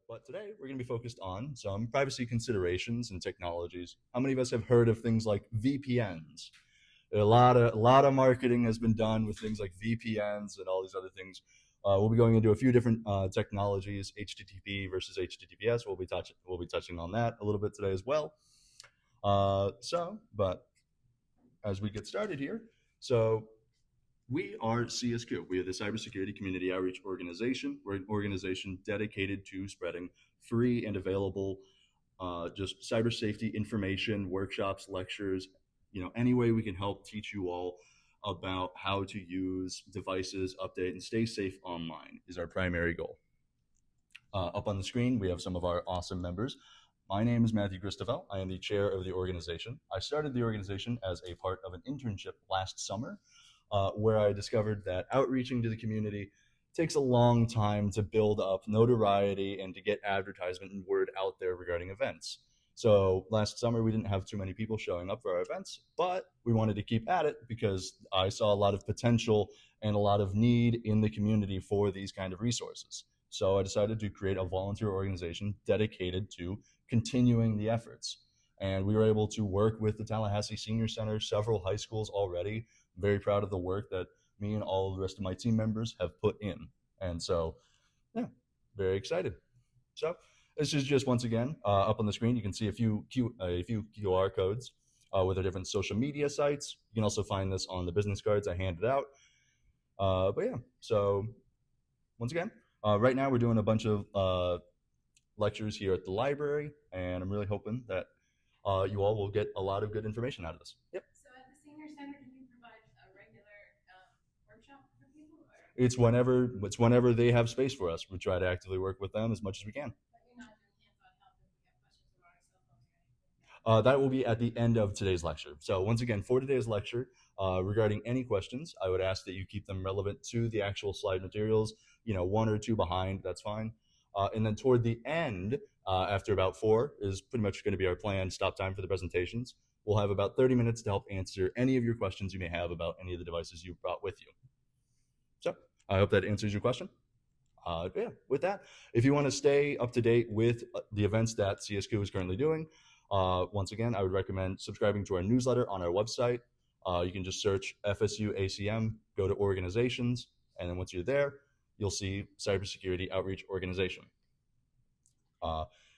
But today we're going to be focused on some privacy considerations and technologies. How many of us have heard of things like VPNs? A lot of marketing has been done with things like VPNs and all these other things. We'll be going into a few different technologies, HTTP versus HTTPS. We'll be touching on that a little bit today as well. But as we get started here, so we are CSQ. We are the Cybersecurity Community Outreach Organization. We're an organization dedicated to spreading free and available just cyber safety information, workshops, lectures, any way we can help teach you all about how to use devices, update, and stay safe online is our primary goal. Up on the screen, we have some of our awesome members. My name is Matthew Christoffel. I am the chair of the organization. I started the organization as a part of an internship last summer, where I discovered that outreaching to the community takes a long time to build up notoriety and to get advertisement and word out there regarding events. So last summer, we didn't have too many people showing up for our events, but we wanted to keep at it because I saw a lot of potential and a lot of need in the community for these kind of resources. So I decided to create a volunteer organization dedicated to continuing the efforts. And we were able to work with the Tallahassee Senior Center, several high schools already. I'm very proud of the work that me and all the rest of my team members have put in. And so, yeah, very excited. So this is just, once again, up on the screen, you can see a few QR codes with the different social media sites. You can also find this on the business cards I handed out. But yeah, so once again, right now we're doing a bunch of lectures here at the library, and I'm really hoping that you all will get a lot of good information out of this. Yep. So at the senior center, do you provide a regular workshop for people? It's whenever they have space for us. We try to actively work with them as much as we can. But you're not doing hands-on help if we have questions about our cell phones or anything. That will be at the end of today's lecture. So once again, for today's lecture, regarding any questions, I would ask that you keep them relevant to the actual slide materials. One or two behind, that's fine. And then toward the end, after about 4 is pretty much going to be our planned stop time for the presentations. We'll have about 30 minutes to help answer any of your questions you may have about any of the devices you brought with you. So I hope that answers your question. Yeah, with that, if you want to stay up to date with the events that CSQ is currently doing, once again, I would recommend subscribing to our newsletter on our website. You can just search FSU ACM, go to organizations, and then once you're there, you'll see Cybersecurity Outreach Organization.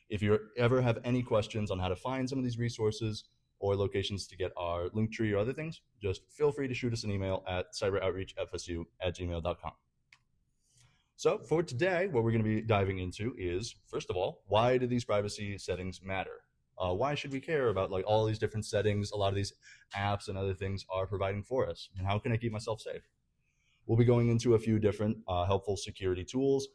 If you ever have any questions on how to find some of these resources or locations to get our link tree or other things, just feel free to shoot us an email at cyberoutreachfsu@gmail.com. So for today, what we're going to be diving into is, first of all, why do these privacy settings matter? Why should we care about all these different settings a lot of these apps and other things are providing for us? And how can I keep myself safe? We'll be going into a few different helpful security tools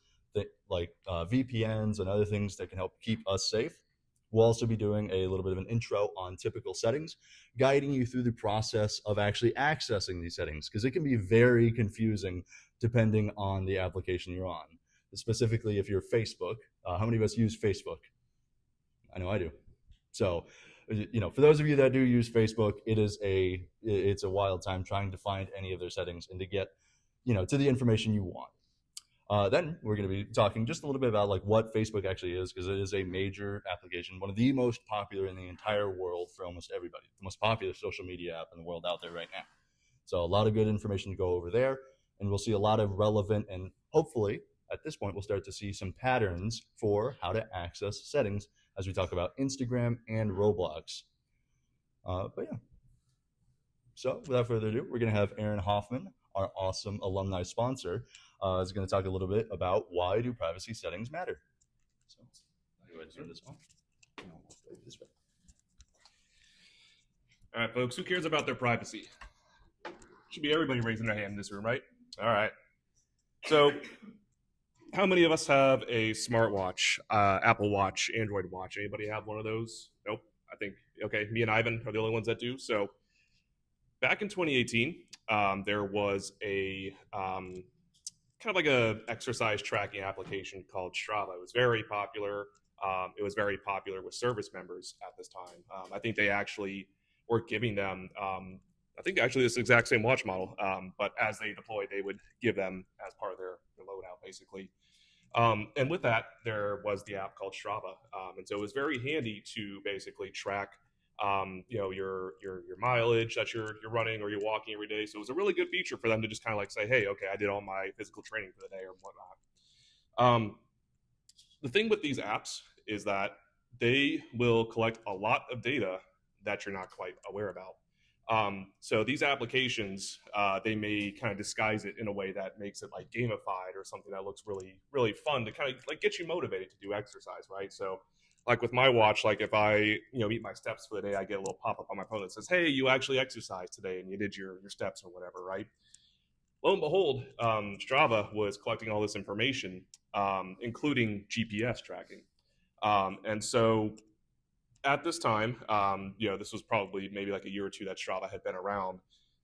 like VPNs and other things that can help keep us safe. We'll also be doing a little bit of an intro on typical settings, guiding you through the process of actually accessing these settings, because it can be very confusing depending on the application you're on. Specifically, if you're Facebook, how many of us use Facebook? I know I do. So, for those of you that do use Facebook, it's a wild time trying to find any of their settings and to get, to the information you want. Then we're going to be talking just a little bit about what Facebook actually is, because it is a major application, one of the most popular in the entire world for almost everybody, the most popular social media app in the world out there right now. So a lot of good information to go over there, and we'll see a lot of relevant, and hopefully at this point we'll start to see some patterns for how to access settings as we talk about Instagram and Roblox. But yeah. So without further ado, we're going to have Aaron Hoffman, our awesome alumni sponsor, is going to talk a little bit about why do privacy settings matter. So I'll go ahead and turn this on. All right, folks, who cares about their privacy? Should be everybody raising their hand in this room, right? All right. So how many of us have a smartwatch, Apple Watch, Android Watch? Anybody have one of those? Nope. I think, okay, me and Ivan are the only ones that do. So back in 2018, there was a kind of like a exercise tracking application called Strava. It was very popular. It was very popular with service members at this time. I think they actually were giving them, I think actually this exact same watch model, but as they deployed, they would give them as part of their loadout, basically. And with that, there was the app called Strava, and so it was very handy to basically track, your mileage that you're running or you're walking every day. So it was a really good feature for them to just kind of like say, hey, okay, I did all my physical training for the day or whatnot. The thing with these apps is that they will collect a lot of data that you're not quite aware about. So these applications, they may kind of disguise it in a way that makes it like gamified or something that looks really, really fun to kind of like get you motivated to do exercise, right? So like with my watch, like if I, meet my steps for the day, I get a little pop-up on my phone that says, hey, you actually exercised today and you did your steps or whatever, right? Lo and behold, Strava was collecting all this information, including GPS tracking. And so at this time, this was probably maybe like a year or two that Strava had been around.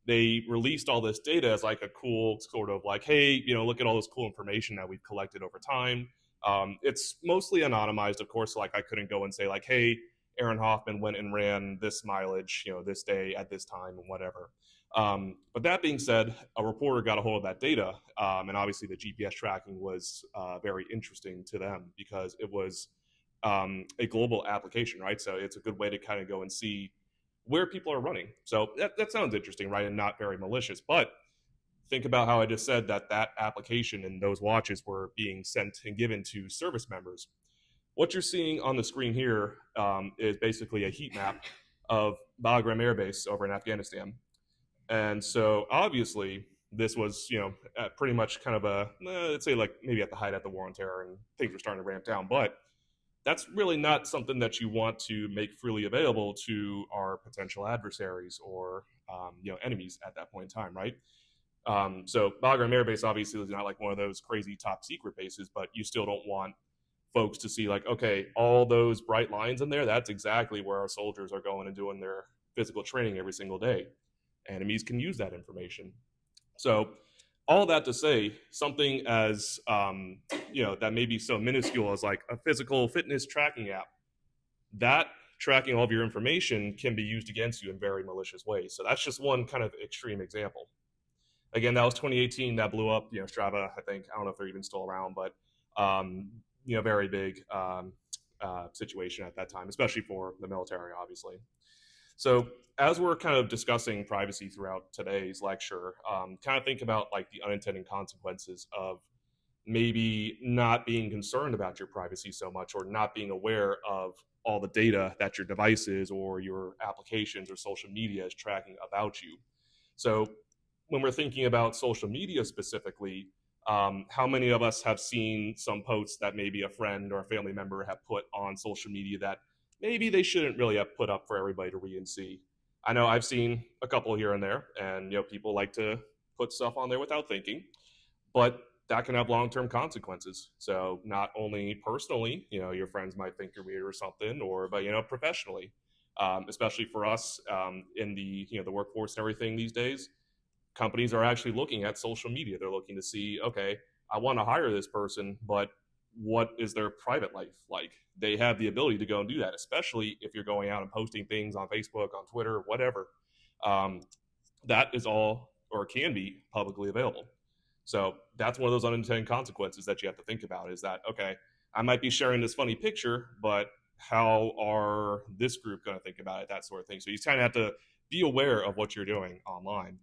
They released all this data as like a cool sort of like, hey, look at all this cool information that we've collected over time. It's mostly anonymized, of course. Like I couldn't go and say like, hey, Aaron Hoffman went and ran this mileage, this day at this time and whatever. But that being said, a reporter got a hold of that data, and obviously the GPS tracking was very interesting to them because it was a global application, right? So it's a good way to kind of go and see where people are running. So that sounds interesting, right? And not very malicious. But think about how I just said that application and those watches were being sent and given to service members. What you're seeing on the screen here is basically a heat map of Bagram Air Base over in Afghanistan. And so obviously this was, pretty much kind of let's say like maybe at the height of the war on terror and things were starting to ramp down. But that's really not something that you want to make freely available to our potential adversaries or enemies at that point in time, right? So Bagram Air Base obviously is not like one of those crazy top secret bases, but you still don't want folks to see like, okay, all those bright lines in there, that's exactly where our soldiers are going and doing their physical training every single day. Enemies can use that information. So all that to say, something as that may be so minuscule as like a physical fitness tracking app, that tracking all of your information can be used against you in very malicious ways. So that's just one kind of extreme example. Again, that was 2018. That blew up. Strava, I think, I don't know if they're even still around, but very big situation at that time, especially for the military, obviously. So as we're kind of discussing privacy throughout today's lecture, kind of think about like the unintended consequences of maybe not being concerned about your privacy so much or not being aware of all the data that your devices or your applications or social media is tracking about you. So when we're thinking about social media specifically, how many of us have seen some posts that maybe a friend or a family member have put on social media that maybe they shouldn't really have put up for everybody to read and see? I know I've seen a couple here and there, and people like to put stuff on there without thinking, but that can have long-term consequences. So not only personally, your friends might think you're weird or something, but professionally, especially for us in the the workforce and everything these days. Companies are actually looking at social media. They're looking to see, okay, I want to hire this person, but what is their private life like? They have the ability to go and do that, especially if you're going out and posting things on Facebook, on Twitter, whatever. That is all, or can be, publicly available. So that's one of those unintended consequences that you have to think about is that, okay, I might be sharing this funny picture, but how are this group going to think about it? That sort of thing. So you kind of have to be aware of what you're doing online.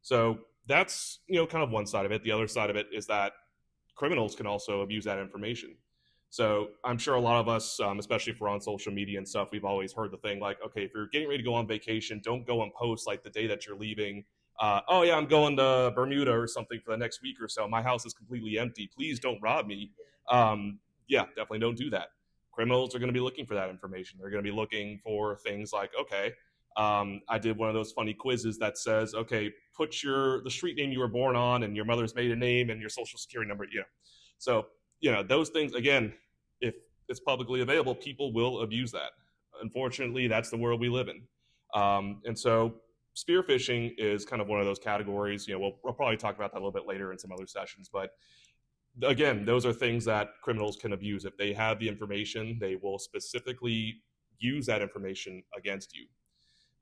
So that's, kind of one side of it. The other side of it is that criminals can also abuse that information. So I'm sure a lot of us, especially if we're on social media and stuff, we've always heard the thing like, okay, if you're getting ready to go on vacation, don't go and post like the day that you're leaving. Oh yeah, I'm going to Bermuda or something for the next week or so. My house is completely empty. Please don't rob me. Yeah, definitely don't do that. Criminals are going to be looking for that information. They're going to be looking for things like, okay, I did one of those funny quizzes that says, okay, put the street name you were born on and your mother's maiden name and your social security number. So, those things, again, if it's publicly available, people will abuse that. Unfortunately, that's the world we live in. And so spear phishing is kind of one of those categories. We'll probably talk about that a little bit later in some other sessions, but again, those are things that criminals can abuse. If they have the information, they will specifically use that information against you.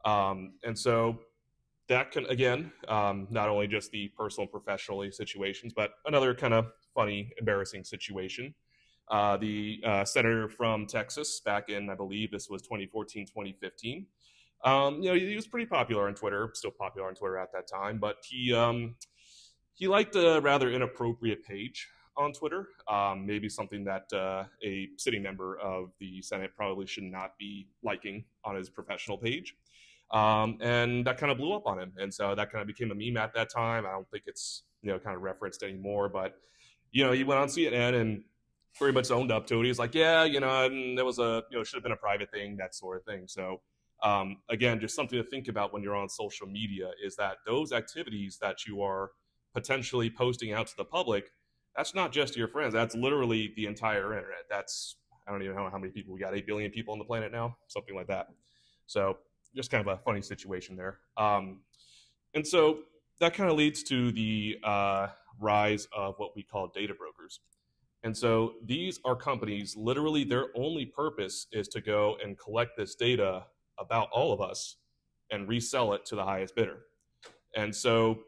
And so that can, again, not only just the personal and professional situations, but another kind of funny, embarrassing situation. The senator from Texas back in, I believe this was 2014, 2015. He was pretty popular on Twitter, still popular on Twitter at that time, but he liked a rather inappropriate page on Twitter, maybe something that a sitting member of the Senate probably should not be liking on his professional page. And that kind of blew up on him. And so that kind of became a meme at that time. I don't think it's, kind of referenced anymore, but, he went on CNN and pretty much owned up to it. He's like, yeah, there was should have been a private thing, that sort of thing. So, again, just something to think about when you're on social media is that those activities that you are potentially posting out to the public, that's not just your friends. That's literally the entire internet. I don't even know how many people we got, 8 billion people on the planet now, something like that. So just kind of a funny situation there. And so that kind of leads to the rise of what we call data brokers. And so these are companies, literally their only purpose is to go and collect this data about all of us and resell it to the highest bidder. And so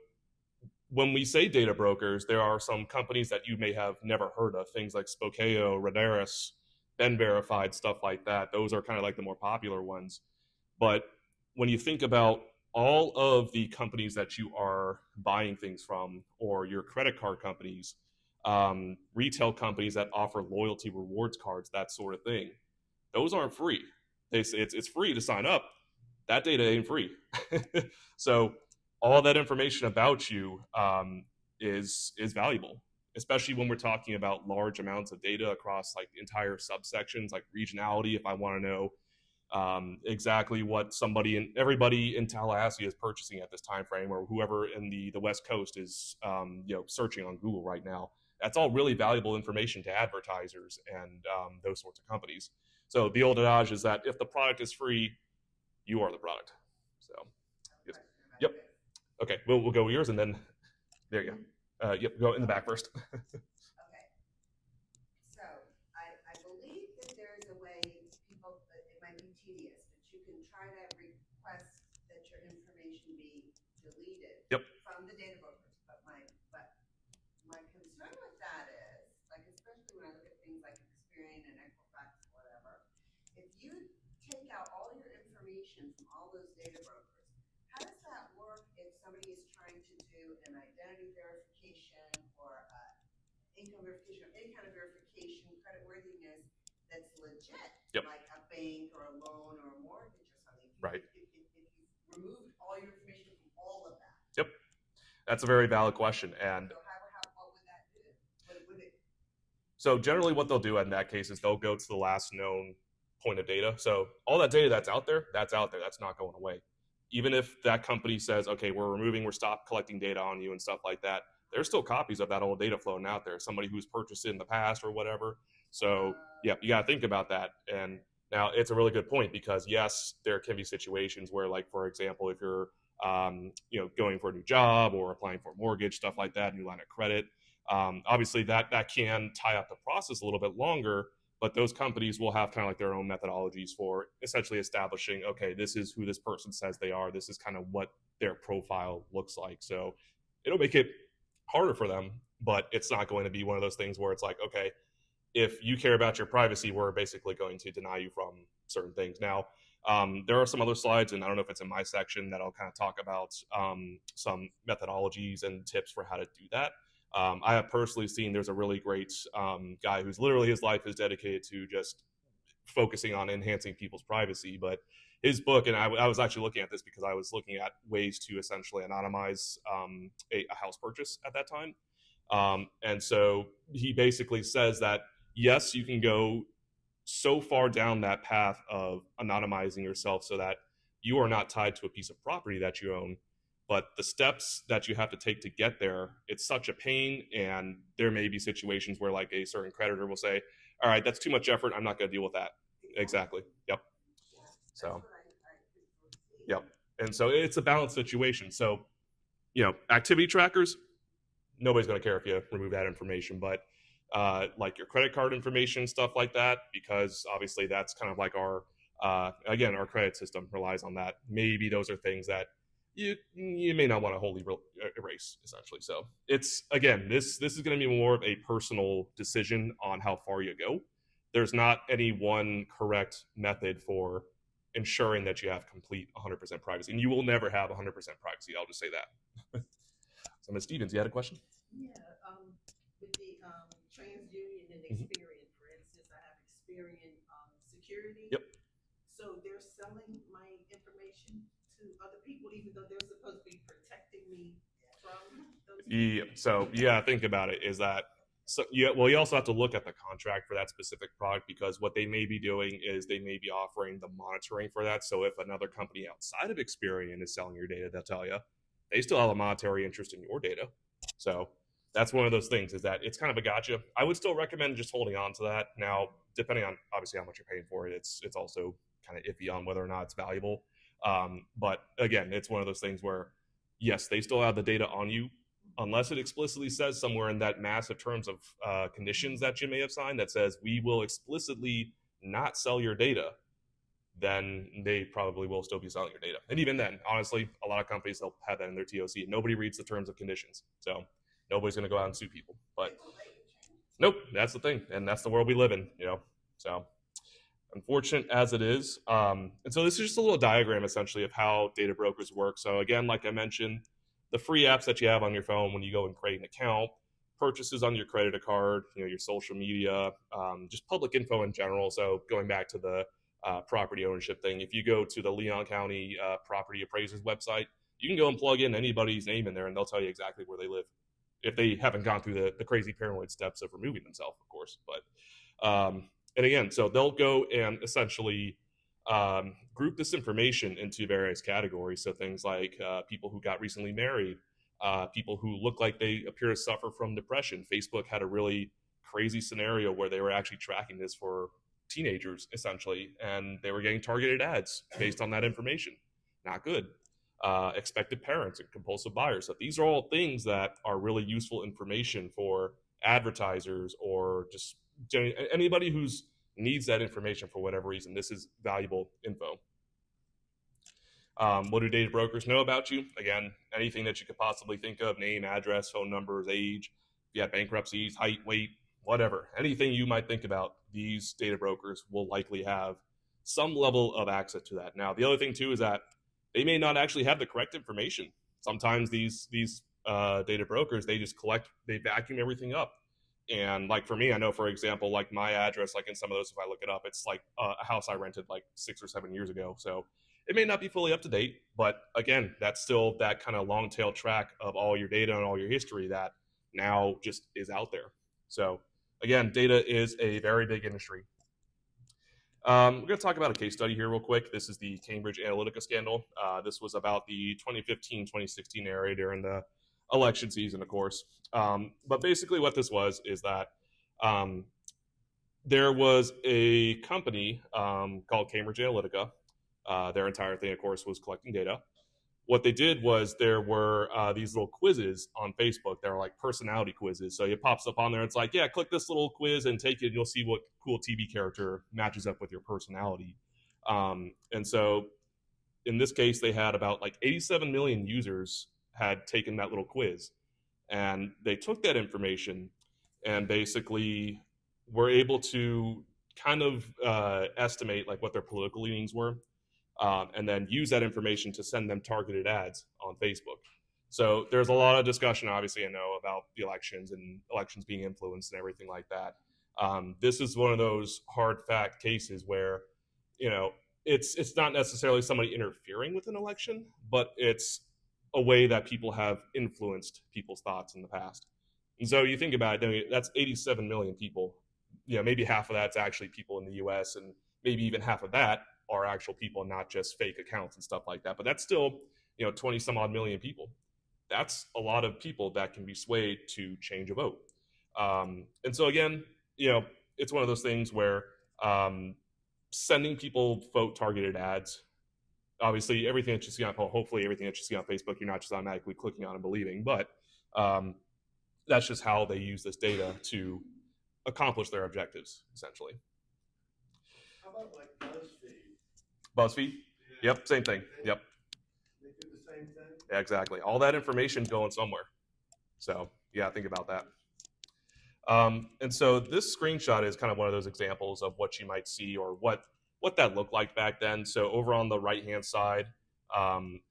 when we say data brokers, there are some companies that you may have never heard of, things like Spokeo, Radaris, Ben Verified, stuff like that. Those are kind of like the more popular ones. But when you think about all of the companies that you are buying things from, or your credit card companies, retail companies that offer loyalty rewards cards, that sort of thing, those aren't free. It's free to sign up. That data ain't free. So all that information about you is valuable, especially when we're talking about large amounts of data across like entire subsections, like regionality. If I want to know exactly what everybody in Tallahassee is purchasing at this time frame, or whoever in the West Coast is searching on Google right now, that's all really valuable information to advertisers and those sorts of companies. So the old adage is that if the product is free, you are the product. So, yes. Yep. Okay, we'll go with yours, and then there you go. Yep, go in the back first. Okay. So I believe that there's a way it might be tedious, but you can try to request that your information be deleted from the data brokers. But my concern with that is, like, especially when I look at things like Experian and Equifax, whatever, if you take out all your information from all those data brokers, how does that work if somebody is trying to do an identity verification or income verification or any kind of verification, creditworthiness that's legit, like a bank or a loan or a mortgage or something? Right. If you removed all your information from all of that. Yep. That's a very valid question. And so what would that do? So generally what they'll do in that case is they'll go to the last known point of data. So all that data that's out there. That's not going away. Even if that company says, okay, we're stopped collecting data on you and stuff like that, there's still copies of that old data floating out there, somebody who's purchased it in the past or whatever. So yeah, you got to think about that. And now it's a really good point, because yes, there can be situations where, like, for example, if you're going for a new job or applying for a mortgage, stuff like that, new line of credit, obviously that can tie up the process a little bit longer. But those companies will have kind of like their own methodologies for essentially establishing, okay, this is who this person says they are. This is kind of what their profile looks like. So it'll make it harder for them, but it's not going to be one of those things where it's like, okay, if you care about your privacy, we're basically going to deny you from certain things. Now, there are some other slides, and I don't know if it's in my section, that I'll kind of talk about some methodologies and tips for how to do that. I have personally seen there's a really great guy who's literally, his life is dedicated to just focusing on enhancing people's privacy. But his book, and I was actually looking at this because I was looking at ways to essentially anonymize a house purchase at that time. And so he basically says that, yes, you can go so far down that path of anonymizing yourself so that you are not tied to a piece of property that you own. But the steps that you have to take to get there, it's such a pain. And there may be situations where, like, a certain creditor will say, all right, that's too much effort, I'm not going to deal with that. Exactly. Yep. So, yep. And so it's a balanced situation. So, activity trackers, nobody's going to care if you remove that information. But like your credit card information, stuff like that, because obviously that's kind of like our credit system relies on that. Maybe those are things that you may not want to wholly erase, essentially. So it's, again, this is going to be more of a personal decision on how far you go. There's not any one correct method for ensuring that you have complete 100% privacy, and you will never have 100% privacy. I'll just say that. So, Ms. Stevens, you had a question? Yeah, with the TransUnion and Mhm. Experian, for instance, I have Experian Security. Yep. So they're selling my information to other people, even though they're supposed to be protecting me from those people. Yeah. So yeah, think about it. Is that so? Yeah. Well, you also have to look at the contract for that specific product, because what they may be doing is they may be offering the monitoring for that. So if another company outside of Experian is selling your data, they'll tell you they still have a monetary interest in your data. So that's one of those things, is that it's kind of a gotcha. I would still recommend just holding on to that. Now, depending on obviously how much you're paying for it, it's also kind of iffy on whether or not it's valuable. But again, it's one of those things where yes, they still have the data on you, unless it explicitly says somewhere in that massive terms of conditions that you may have signed that says we will explicitly not sell your data, then they probably will still be selling your data. And even then, honestly, a lot of companies, they'll have that in their TOC. Nobody reads the terms of conditions, so nobody's going to go out and sue people. But nope, that's the thing, and that's the world we live in, So unfortunate as it is. And so this is just a little diagram, essentially, of how data brokers work. So again, like I mentioned, the free apps that you have on your phone when you go and create an account, purchases on your credit card, your social media, just public info in general. So going back to the property ownership thing, if you go to the Leon County property appraisers website, you can go and plug in anybody's name in there, and they'll tell you exactly where they live, if they haven't gone through the crazy paranoid steps of removing themselves, of course. But and again, so they'll go and essentially group this information into various categories. So things like people who got recently married, people who look like they appear to suffer from depression. Facebook had a really crazy scenario where they were actually tracking this for teenagers, essentially, and they were getting targeted ads based on that information. Not good. Expected parents and compulsive buyers. So these are all things that are really useful information for advertisers or just anybody who's needs that information for whatever reason. This is valuable info. What do data brokers know about you? Again, anything that you could possibly think of: name, address, phone numbers, age, if you have bankruptcies, height, weight, whatever. Anything you might think about, these data brokers will likely have some level of access to that. Now, the other thing too is that they may not actually have the correct information. Sometimes these data brokers, they just they vacuum everything up. And like for me, I know, for example, like my address, like in some of those, if I look it up, it's like a house I rented like 6 or 7 years ago. So it may not be fully up to date, but again, that's still that kind of long tail track of all your data and all your history that now just is out there. So again, data is a very big industry. We're going to talk about a case study here real quick. This is the Cambridge Analytica scandal. This was about the 2015-2016 area during the election season, of course. But basically what this was is that there was a company called Cambridge Analytica. Their entire thing, of course, was collecting data. What they did was there were these little quizzes on Facebook. They're like personality quizzes. So it pops up on there. It's like, yeah, click this little quiz and take it. And you'll see what cool TV character matches up with your personality. And so in this case, they had about like 87 million users had taken that little quiz. And they took that information and basically were able to kind of estimate like what their political leanings were. And then use that information to send them targeted ads on Facebook. So there's a lot of discussion, obviously, I know, about the elections and elections being influenced and everything like that. This is one of those hard fact cases where, it's not necessarily somebody interfering with an election, but it's a way that people have influenced people's thoughts in the past. And so you think about it, that's 87 million people. Maybe half of that's actually people in the U.S., and maybe even half of that are actual people, not just fake accounts and stuff like that. But that's still, 20 some odd million people. That's a lot of people that can be swayed to change a vote. And so again, it's one of those things where sending people vote targeted ads, obviously everything that you see on, hopefully everything that you see on Facebook, you're not just automatically clicking on and believing, but that's just how they use this data to accomplish their objectives, essentially. How about like BuzzFeed? BuzzFeed? Yeah. Yep, same thing. Yep. They do the same thing? Yeah, exactly. All that information going somewhere. So yeah, think about that. And so this screenshot is kind of one of those examples of what you might see or what that looked like back then. So over on the right hand side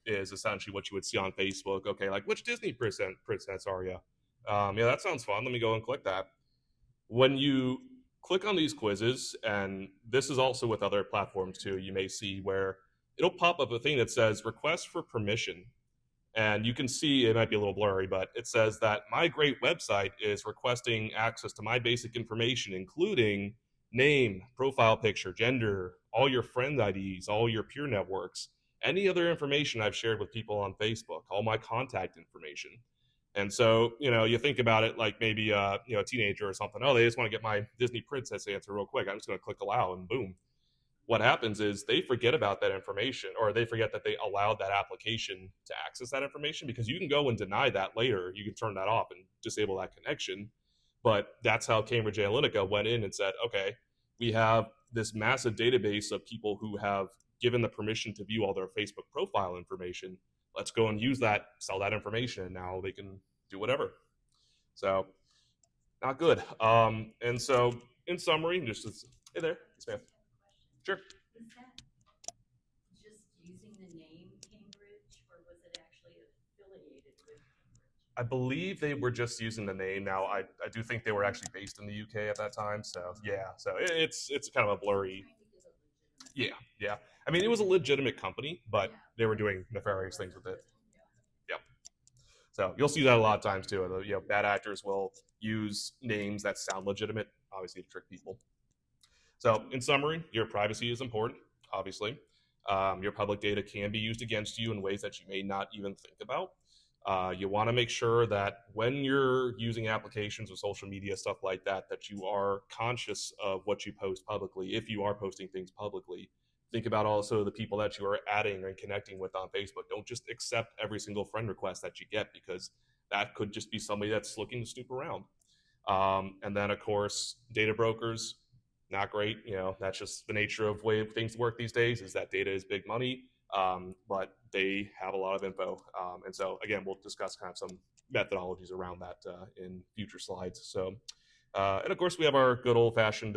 is essentially what you would see on Facebook. Okay, like which Disney princess are you? Yeah, that sounds fun. Let me go and click that. When you click on these quizzes, and this is also with other platforms too, you may see where it'll pop up a thing that says request for permission. And you can see it might be a little blurry, but it says that my great website is requesting access to my basic information, including name, profile picture, gender, all your friend IDs, all your peer networks, any other information I've shared with people on Facebook, all my contact information. And so, you think about it like maybe a teenager or something. Oh, they just want to get my Disney princess answer real quick. I'm just going to click allow, and boom. What happens is they forget about that information, or they forget that they allowed that application to access that information, because you can go and deny that later. You can turn that off and disable that connection. But that's how Cambridge Analytica went in and said, okay, we have this massive database of people who have given the permission to view all their Facebook profile information. Let's go and use that, sell that information, and now they can do whatever. So, not good. And so, in summary, hey there, yes, ma'am. Sure. Was that just using the name Cambridge, or was it actually affiliated with Cambridge? I believe they were just using the name. Now, I do think they were actually based in the UK at that time. So yeah, so it's kind of a blurry. Yeah. I mean, it was a legitimate company, but they were doing nefarious things with it. Yep. So you'll see that a lot of times too. Bad actors will use names that sound legitimate, obviously, to trick people. So in summary, your privacy is important, obviously. Your public data can be used against you in ways that you may not even think about. You want to make sure that when you're using applications or social media, stuff like that, that you are conscious of what you post publicly. If you are posting things publicly, think about also the people that you are adding and connecting with on Facebook. Don't just accept every single friend request that you get, because that could just be somebody that's looking to snoop around. And then, of course, data brokers, not great. That's just the nature of way things work these days, is that data is big money. But they have a lot of info. And so, again, we'll discuss kind of some methodologies around that in future slides. So, and of course, we have our good old-fashioned,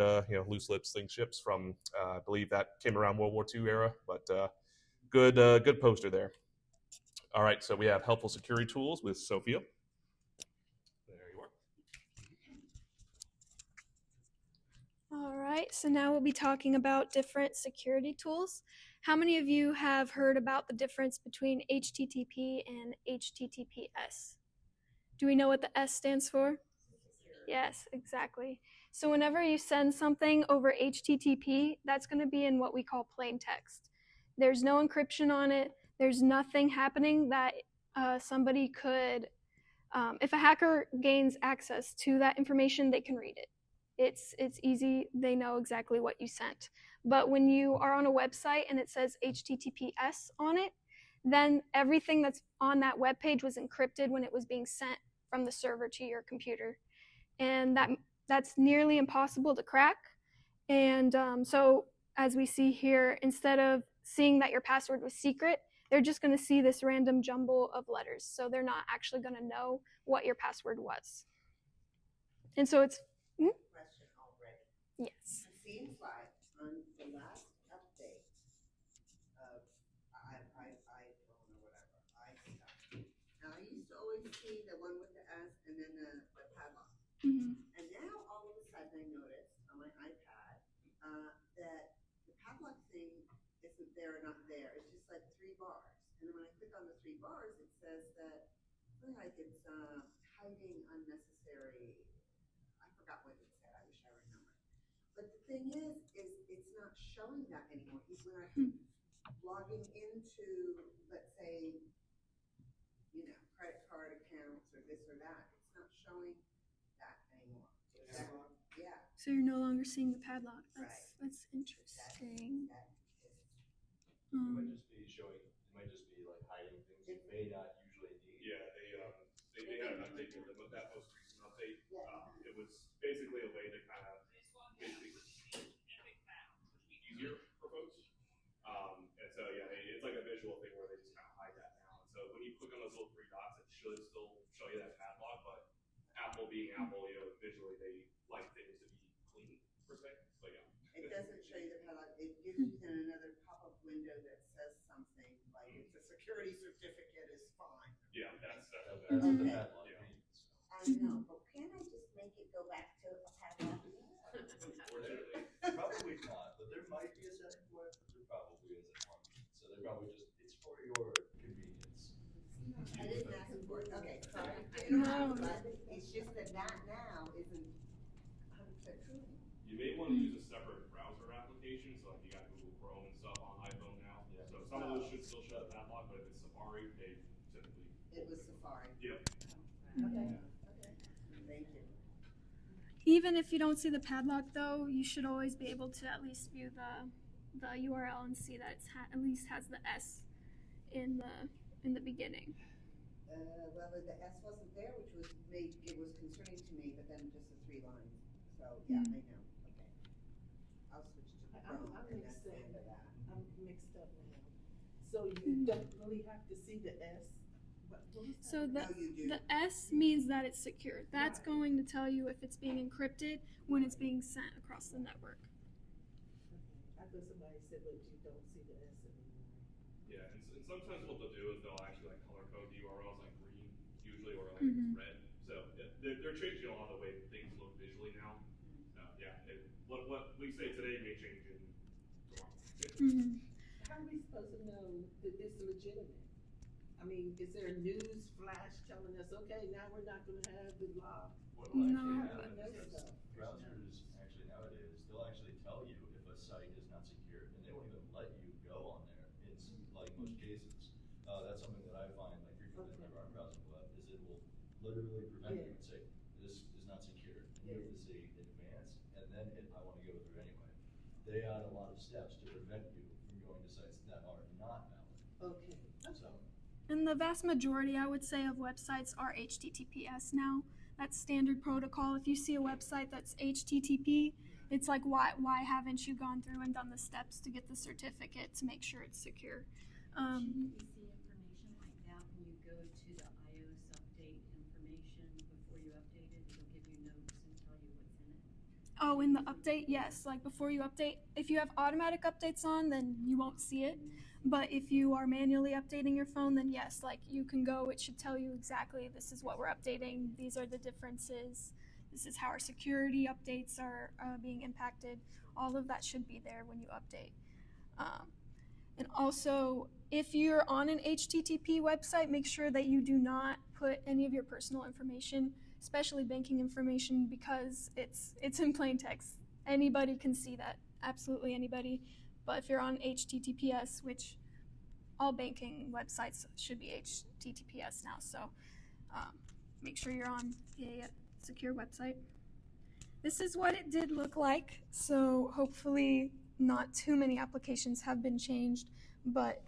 loose lips, think ships from, I believe that came around World War II era, but good poster there. All right, so we have helpful security tools with Sophia. There you are. All right, so now we'll be talking about different security tools. How many of you have heard about the difference between HTTP and HTTPS? Do we know what the S stands for? Yes, exactly. So whenever you send something over HTTP, that's going to be in what we call plain text. There's no encryption on it. There's nothing happening that somebody could, if a hacker gains access to that information, they can read it. It's easy. They know exactly what you sent. But when you are on a website and it says HTTPS on it, then everything that's on that web page was encrypted when it was being sent from the server to your computer. And that's nearly impossible to crack. And so as we see here, instead of seeing that your password was secret, they're just going to see this random jumble of letters. So they're not actually going to know what your password was. And so it's... Question already. Yes. It seems like on the last update of iPhone or whatever, iStuff, now I used to always see the one with the S and then the padlock. Mm-hmm. And now all of a sudden I noticed on my iPad that the padlock thing isn't there or not there. It's just like 3 bars. And then when I click on the 3 bars, it says that like it's hiding unnecessary. I forgot what it said. I wish I remembered. But the thing is it's not showing that anymore. When I'm logging into, let's say, credit card accounts or this or that, it's not showing that anymore. Yeah. So you're no longer seeing the padlock. That's interesting. It might just be showing. It might just be like hiding things you may not usually need. Yeah, they had an update with them, but that most recent update, it was basically a way to kind of make things easier for folks. And so yeah, it's like a visual thing where they just kind of hide that now. And so when you click on being Apple, visually they like things to be clean per se. So yeah. It doesn't show you the padlock, it gives you then another pop-up window that says something, like it's a security certificate is fine. Yeah, that's That's definitely what the Okay. padlock Yeah. means. I know, but can I just make it go back to a padlock? Unfortunately. Probably not, but there might be a setting for it, but there probably isn't one. So they probably just, it's for your convenience. I didn't ask for it, okay, sorry. No. But it's just that now isn't 100% true. You may want to use a separate browser application, so like you got Google Chrome and stuff on iPhone now. Yeah. So some of those should still show the padlock, but if it's Safari, they typically. It was Safari. Yep. Okay, okay, thank you. Even if you don't see the padlock, though, you should always be able to at least view the URL and see that it's at least has the S in the beginning. Well, the S wasn't there, which it was concerning to me, but then just the 3 lines. So, yeah, I know, okay. I'll switch to Chrome, I'm and that's mixed the up. end of that. I'm mixed up now. So you don't really have to see the S? What was that? So No, you do. the S means that it's secure. That's going to tell you if it's being encrypted when it's being sent across the network. Okay. I thought somebody said, but you don't see the S anymore. Yeah, and sometimes what they'll do is they'll actually like color code the URLs like green, usually, or like Mhm. red. So they're changing a lot of the way things look visually now. Yeah, what we say today may change in tomorrow. Mm-hmm. How are we supposed to know that it's legitimate? I mean, is there a news flash telling us, okay, now we're not gonna have the law? What will No. actually happen is browsers actually nowadays, they'll actually tell you if a site is not secure, and they won't even let you go on there in like most cases. That's something that I find like frequently whenever I'm browsing the web, is it will literally prevent you and say, this is not secure. And you have to say advance, and then hit I want to go through anyway. They add a lot of steps to prevent you from going to sites that are not valid. Okay. So And the vast majority, I would say, of websites are HTTPS now. That's standard protocol. If you see a website that's HTTP, it's like, why haven't you gone through and done the steps to get the certificate to make sure it's secure? Shouldn't we see information like that when you go to the iOS update information before you update it? It'll give you notes and tell you what's in it. Oh, in the update, yes. Like before you update, if you have automatic updates on, then you won't see it. But if you are manually updating your phone, then yes, like you can go, it should tell you exactly this is what we're updating, these are the differences, this is how our security updates are being impacted. All of that should be there when you update. And also, if you're on an HTTP website, make sure that you do not put any of your personal information, especially banking information, because it's in plain text. Anybody can see that, absolutely anybody. But if you're on HTTPS, which all banking websites should be HTTPS now, so make sure you're on a secure website. This is what it did look like, so hopefully not too many applications have been changed, but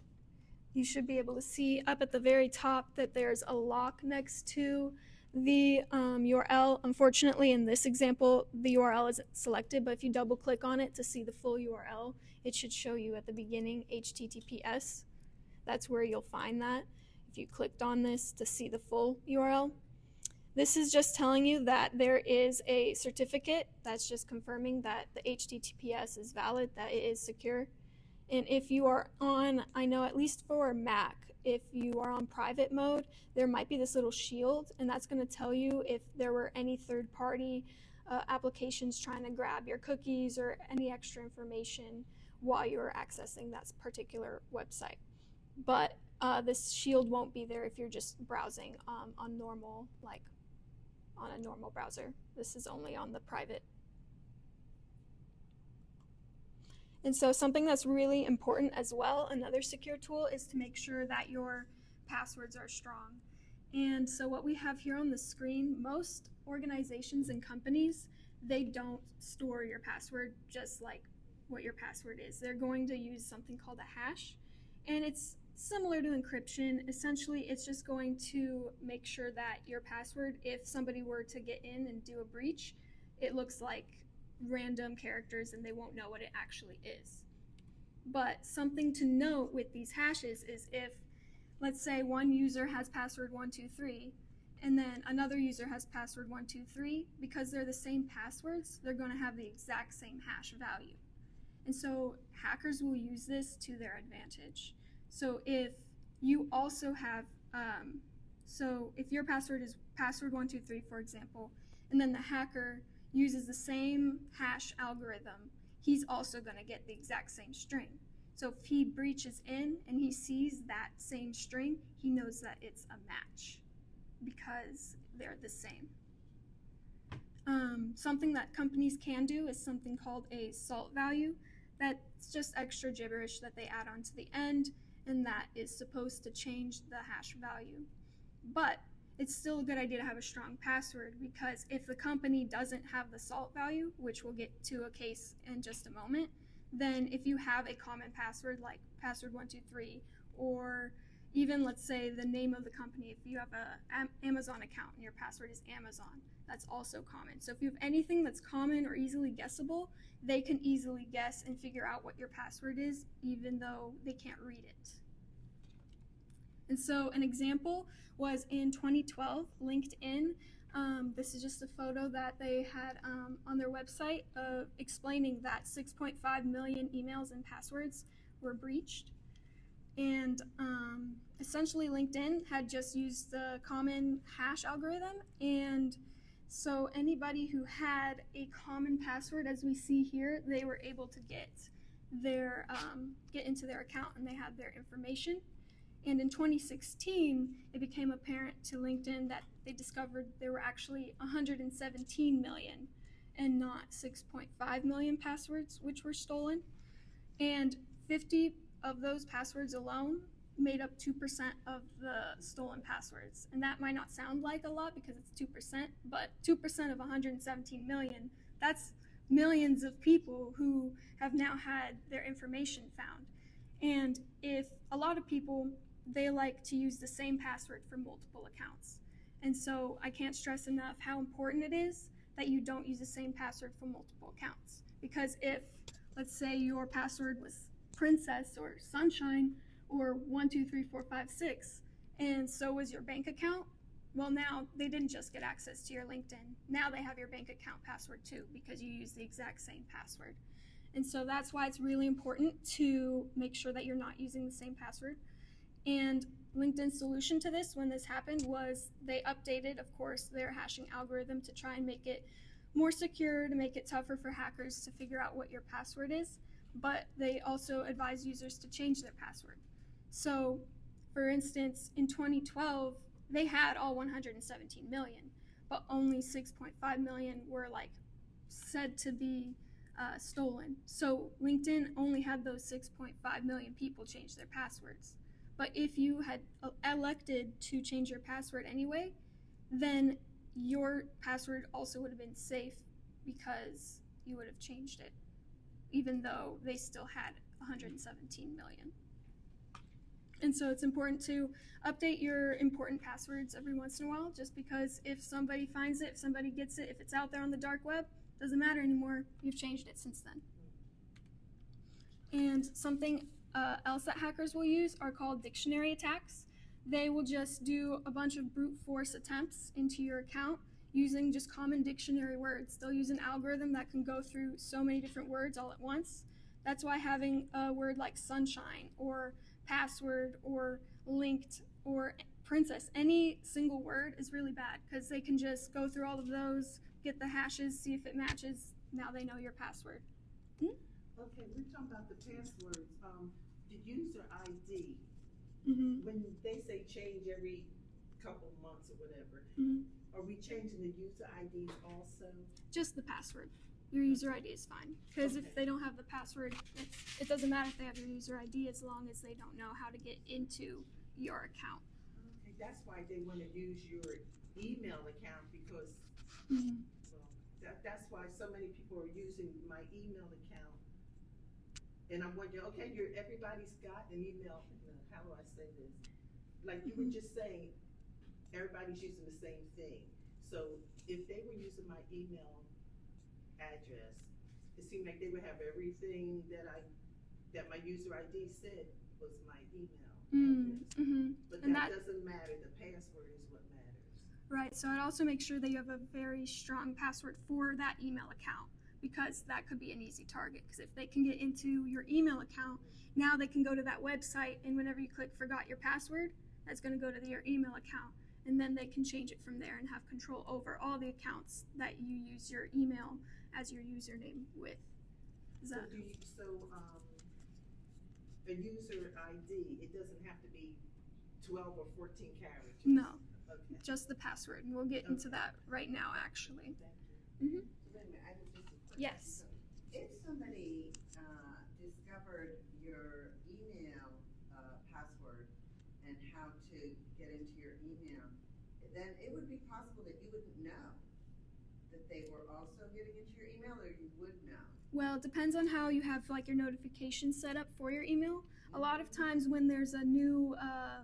you should be able to see up at the very top that there's a lock next to the URL. Unfortunately, in this example, the URL isn't selected, but if you double click on it to see the full URL, it should show you at the beginning HTTPS. That's where you'll find that if you clicked on this to see the full URL. This is just telling you that there is a certificate that's just confirming that the HTTPS is valid, that it is secure. And if you are on, I know at least for Mac, if you are on private mode, there might be this little shield, and that's going to tell you if there were any third-party applications trying to grab your cookies or any extra information while you're accessing that particular website. But this shield won't be there if you're just browsing on normal, like on a normal browser. This is only on the private. And so something that's really important as well, another secure tool, is to make sure that your passwords are strong. And so what we have here on the screen, most organizations and companies, they don't store your password just like what your password is. They're going to use something called a hash, and it's similar to encryption. Essentially, it's just going to make sure that your password, if somebody were to get in and do a breach, it looks like random characters and they won't know what it actually is. But something to note with these hashes is if, let's say, one user has password 123 and then another user has password 123, because they're the same passwords, they're going to have the exact same hash value. And so hackers will use this to their advantage. So if you also have, so if your password is password 123, for example, and then the hacker uses the same hash algorithm, he's also going to get the exact same string. So if he breaches in and he sees that same string, he knows that it's a match because they're the same. Something that companies can do is something called a salt value. That's just extra gibberish that they add on to the end, and that is supposed to change the hash value. But it's still a good idea to have a strong password, because if the company doesn't have the salt value, which we'll get to a case in just a moment, then if you have a common password like password 123, or even let's say the name of the company, if you have an Amazon account and your password is Amazon, that's also common. So if you have anything that's common or easily guessable, they can easily guess and figure out what your password is, even though they can't read it. And so an example was in 2012, LinkedIn. This is just a photo that they had on their website explaining that 6.5 million emails and passwords were breached. And essentially LinkedIn had just used the common hash algorithm, and so anybody who had a common password, as we see here, they were able to get into their account, and they had their information. And in 2016, it became apparent to LinkedIn that they discovered there were actually 117 million and not 6.5 million passwords which were stolen. And 50 of those passwords alone made up 2% of the stolen passwords. And that might not sound like a lot because it's 2%, but 2% of 117 million, that's millions of people who have now had their information found. And if a lot of people, they like to use the same password for multiple accounts. And so I can't stress enough how important it is that you don't use the same password for multiple accounts. Because if, let's say, your password was Princess or Sunshine or 123456, and so was your bank account, well, now they didn't just get access to your LinkedIn. Now they have your bank account password too, because you use the exact same password. And so that's why it's really important to make sure that you're not using the same password. And LinkedIn's solution to this, when this happened, was they updated, of course, their hashing algorithm to try and make it more secure, to make it tougher for hackers to figure out what your password is. But they also advise users to change their password. So, for instance, in 2012, they had all 117 million, but only 6.5 million were said to be stolen. So LinkedIn only had those 6.5 million people change their passwords. But if you had elected to change your password anyway, then your password also would have been safe because you would have changed it, even though they still had 117 million. And so it's important to update your important passwords every once in a while, just because if somebody finds it, if somebody gets it, if it's out there on the dark web, doesn't matter anymore. You've changed it since then. And something else that hackers will use are called dictionary attacks. They will just do a bunch of brute force attempts into your account using just common dictionary words. They'll use an algorithm that can go through so many different words all at once. That's why having a word like sunshine or password or linked or princess, any single word is really bad, because they can just go through all of those, get the hashes, see if it matches. Now they know your password. Okay, we're talking about the passwords. The user ID. Mm-hmm. When they say change every couple months or whatever, are we changing the user IDs also? Just the password. Your user ID is fine, because if they don't have the password, it doesn't matter if they have your user ID as long as they don't know how to get into your account. Okay, that's why they want to use your email account, because well, that's why so many people are using my email account. And I'm wondering, okay, everybody's got an email. How do I say this? Like you were just saying, everybody's using the same thing. So if they were using my email address, it seemed like they would have everything that my user ID said was my email address. But that doesn't matter. The password is what matters. Right, so I'd also make sure that you have a very strong password for that email account, because that could be an easy target. Because if they can get into your email account, now they can go to that website, and whenever you click forgot your password, that's going to go to your email account, and then they can change it from there and have control over all the accounts that you use your email as your username with. Is that? A user ID, it doesn't have to be 12 or 14 characters? No, Okay. just the password, and we'll get into that right now, actually. Thank you. Mm-hmm. So wait a minute, I have just a question. Yes. So if somebody discovered your email password and how to get into your email, then it would be possible that you wouldn't know that they were also getting into your email, or you would know? Well, it depends on how you have like your notifications set up for your email. A lot of times when there's a new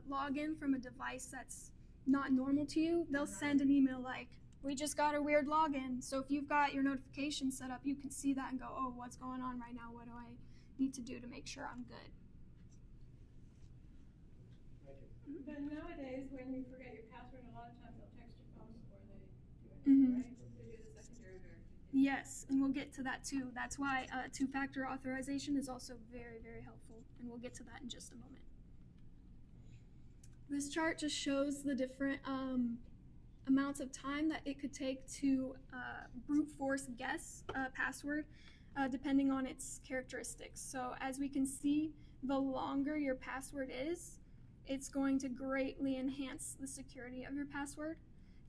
login from a device that's not normal to you, they'll send an email like, we just got a weird login. So if you've got your notifications set up, you can see that and go, oh, what's going on right now? What do I need to do to make sure I'm good? But nowadays, when you forget your password, a lot of times they'll text your phone before they do anything, Mhm. right? They do the secondary verification. Yes, and we'll get to that too. That's why two-factor authorization is also very, very helpful, and we'll get to that in just a moment. This chart just shows the different amounts of time that it could take to brute force guess a password depending on its characteristics. So as we can see, the longer your password is, it's going to greatly enhance the security of your password.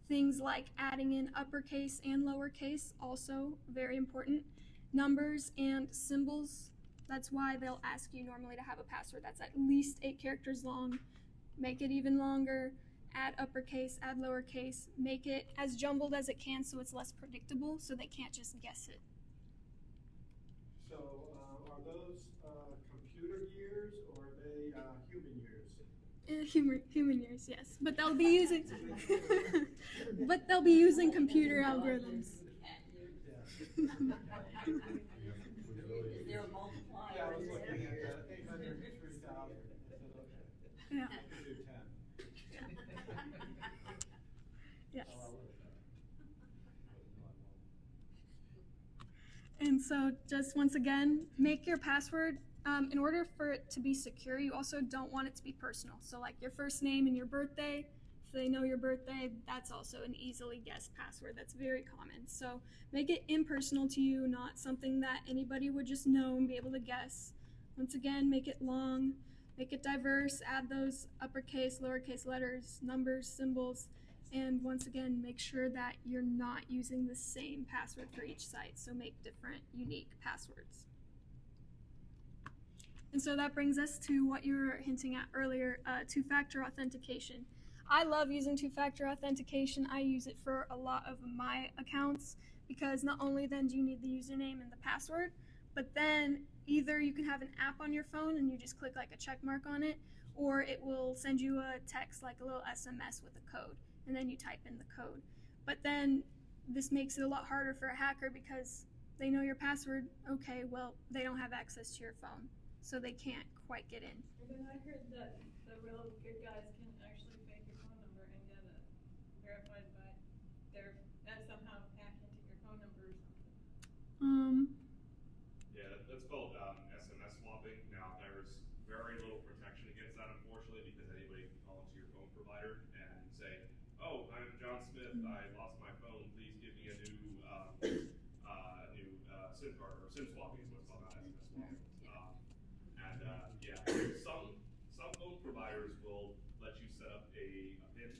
Things like adding in uppercase and lowercase, also very important. Numbers and symbols, that's why they'll ask you normally to have a password that's at least 8 characters long. Make it even longer, add uppercase, add lowercase, make it as jumbled as it can so it's less predictable so they can't just guess it. So are those computer years or are they human years? Human years, yes, but they'll be using computer algorithms. Yeah. Is there a multiplier? Yeah, I was looking at 803,000. I said, okay, Yeah. I could do 10. Yes. Oh, I would have done it. But no, I won't. And so just once again, make your password, in order for it to be secure, you also don't want it to be personal. So like your first name and your birthday, if they know your birthday, that's also an easily guessed password. That's very common. So make it impersonal to you, not something that anybody would just know and be able to guess. Once again, make it long, make it diverse, add those uppercase, lowercase letters, numbers, symbols, and once again, make sure that you're not using the same password for each site. So make different, unique passwords. And so that brings us to what you were hinting at earlier, two-factor authentication. I love using two-factor authentication. I use it for a lot of my accounts because not only then do you need the username and the password, but then either you can have an app on your phone and you just click like a check mark on it, or it will send you a text like a little SMS with a code, and then you type in the code. But then this makes it a lot harder for a hacker because they know your password. Okay, well, they don't have access to your phone, so they can't quite get in. But I heard that the real good guys can actually fake your phone number and get it verified by and somehow hack into your phone number or something. Yeah, that's called SMS swapping. Now, there's very little protection against that, unfortunately, because anybody can call into your phone provider and say, "Oh, I'm John Smith. I lost my phone. Please give me a new SIM card," or SIM swapping is what's called, not SMS swapping. Yeah, some phone providers will let you set up a PIN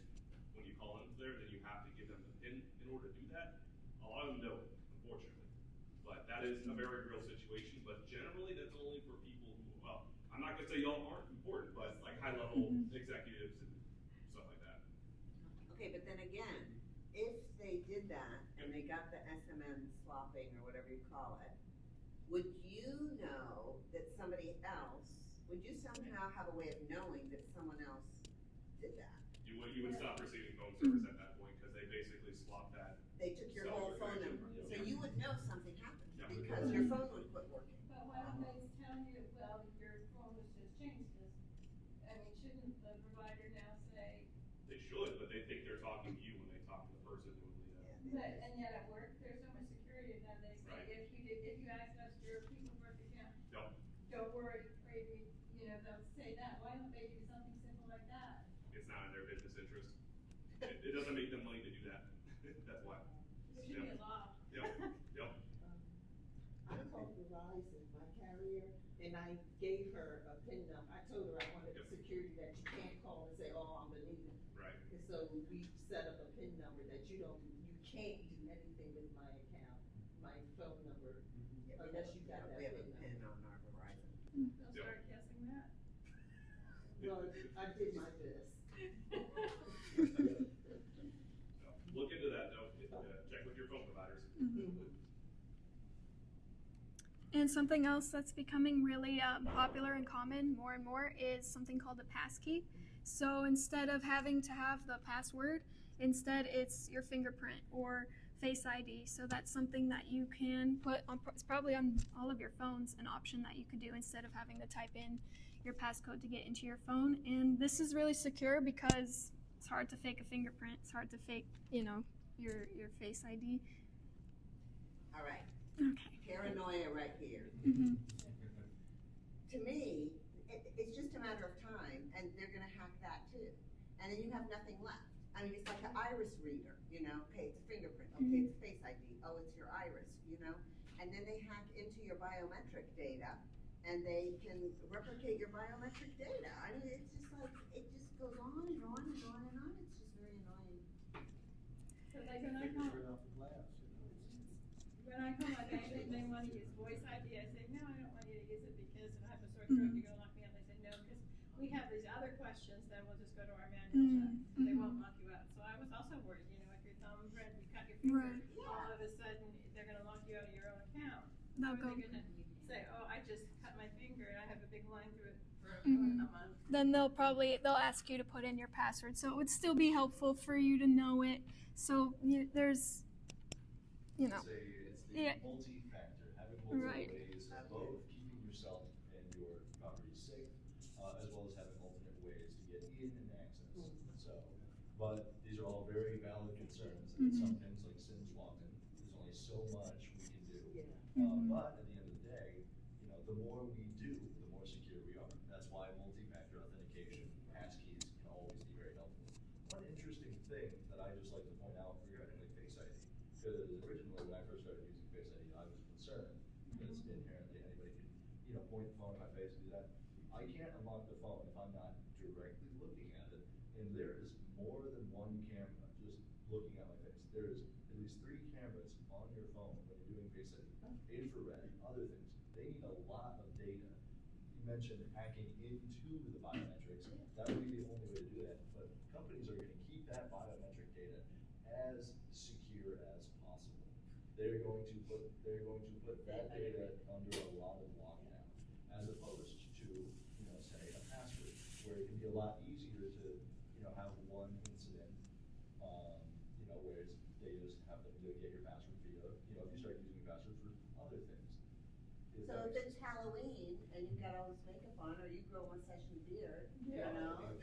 when you call into there. Then you have to give them the PIN in order to do that. A lot of them don't, unfortunately. But that is a very real situation. But generally, that's only for people who, well, I'm not going to say y'all aren't important, but like high-level executives and stuff like that. Okay, but then again, if they did that and they got the SMN swapping or whatever you call it, would you know that somebody else, would you somehow have a way of knowing that someone else did that? You would stop receiving phone service at that point because they basically swapped that. They took your whole phone number. So you would know something happened Yeah. because your phone would quit working. But why don't they tell you, well, your phone was just changed this? I mean, shouldn't the provider now say? They should, but they think they're talking to you when they talk But, and yet at work, there's so much security that they say, Right. if you access your people's work account, Yep. don't worry, maybe, they'll say that, why don't they do something simple like that? It's not in their business interest. It doesn't make them money to do that. That's why. There should be a law. Yep. Yep. I called Verizon, my carrier, and I gave her a PIN number. I told her I wanted Yep. security that you can't call and say, oh, I'm Benita. Right. And so we set up a PIN number that you can't do anything with my account, my phone number, unless you got that We have a PIN pin number. on our Verizon. They'll start guessing that. Well, I did my best. So, look into that though. Check with your phone providers. And something else that's becoming really popular and common more and more is something called a passkey. So instead of having to have the password, instead it's your fingerprint or Face ID. So that's something that you can put on, it's probably on all of your phones, an option that you could do instead of having to type in your passcode to get into your phone. And this is really secure because it's hard to fake a fingerprint. It's hard to fake, your Face ID. All right, Okay. paranoia right here. Mm-hmm. To me, it's just a matter of time, and they're gonna hack that too. And then you have nothing left. I mean, it's like an iris reader, okay, it's a fingerprint, okay, it's a Face ID, oh, it's your iris, And then they hack into your biometric data, and they can replicate your biometric data. I mean, it's just like, it just goes on and on and on and on. It's just very annoying. So like when I call, Figure it out the glass, when I call my bank and they wanna use voice ID, I say, no, I don't want you to use it because if I have a sore throat, you're gonna lock me out. They say, no, because we have these other questions, then we'll just go to our manual check. They won't lock you out. So I was also worried, if your thumb red, you cut your finger, Right. all of a sudden, they're gonna lock you out of your own account. They'll How are go. they gonna say, oh, I just cut my finger and I have a big line through it for a month? Then they'll ask you to put in your password. So it would still be helpful for you to know it. So there's, It's the Yeah. multi-factor, having multiple Right. ways of both keeping yourself and your property safe, as well as having alternate ways to get in and access. So, but these are all very valid concerns. And some things like SIM swapping, there's only so much we can do. But at the end of the day, the more we do, the more secure we are. That's why multi-factor authentication, passkeys can always be very helpful. One interesting thing that I just like to point out regarding like Face ID, because originally when I first started using Face ID, I was concerned because inherently anybody can, point the phone in my face and do that. I can't unlock the phone if I'm not directly looking at it, and there is more than one camera just looking at my face. There is at least 3 cameras on your phone when you're doing Face ID. Infrared, other things. They need a lot of data. You mentioned hacking into the biometrics. That would be the only way to do that. But companies are going to keep that biometric data as secure as possible. They're going to put that data under a lot of lockdown, as opposed to, say a password, where it can be a lot easier to, have one incident, where they just happen to get your password via, if you start using your password for other things. So if it's Halloween and you've got all this makeup on, or you grow a session beard,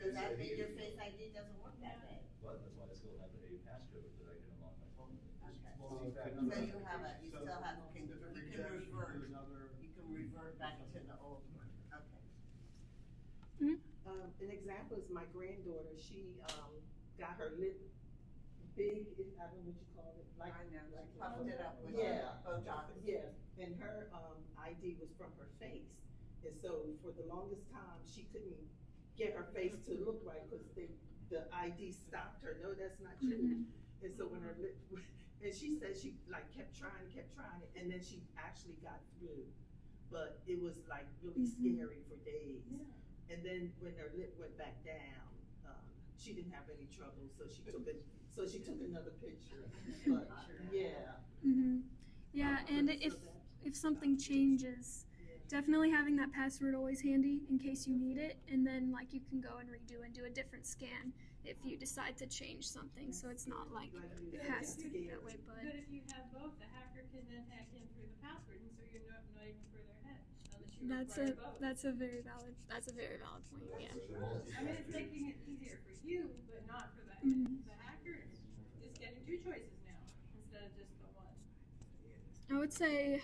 does that mean your Face ID doesn't work that day? But that's why I still have a passcode that I can unlock my phone with. Okay. Multi-factor. So you have you So still have, if it rejects you to another. you can revert back to the old one, okay. An example is my granddaughter. She got her lip big. I don't know what you call it. Like I know, like she puffed it up with Yeah. Botox. Yeah, and her ID was from her face, and so for the longest time she couldn't get her face to look right because the ID stopped her. No, that's not you. And so when her lip, and she said she like kept trying it, and then she actually got through, but it was like really scary for days. Yeah. And then when her lip went back down, she didn't have any trouble, so she took it. So she took another picture. But yeah. Yeah, and if something changes, definitely having that password always handy in case you need it, and then like you can go and redo and do a different scan if you decide to change something. So it's not like it has to be that way. But if you have both, the hacker can then hack in through the password, and so you're not even further ahead unless you require both. That's a very valid point. Yeah. I mean, it's making it easier for you, but not for the hacker. It's getting 2 choices now I would say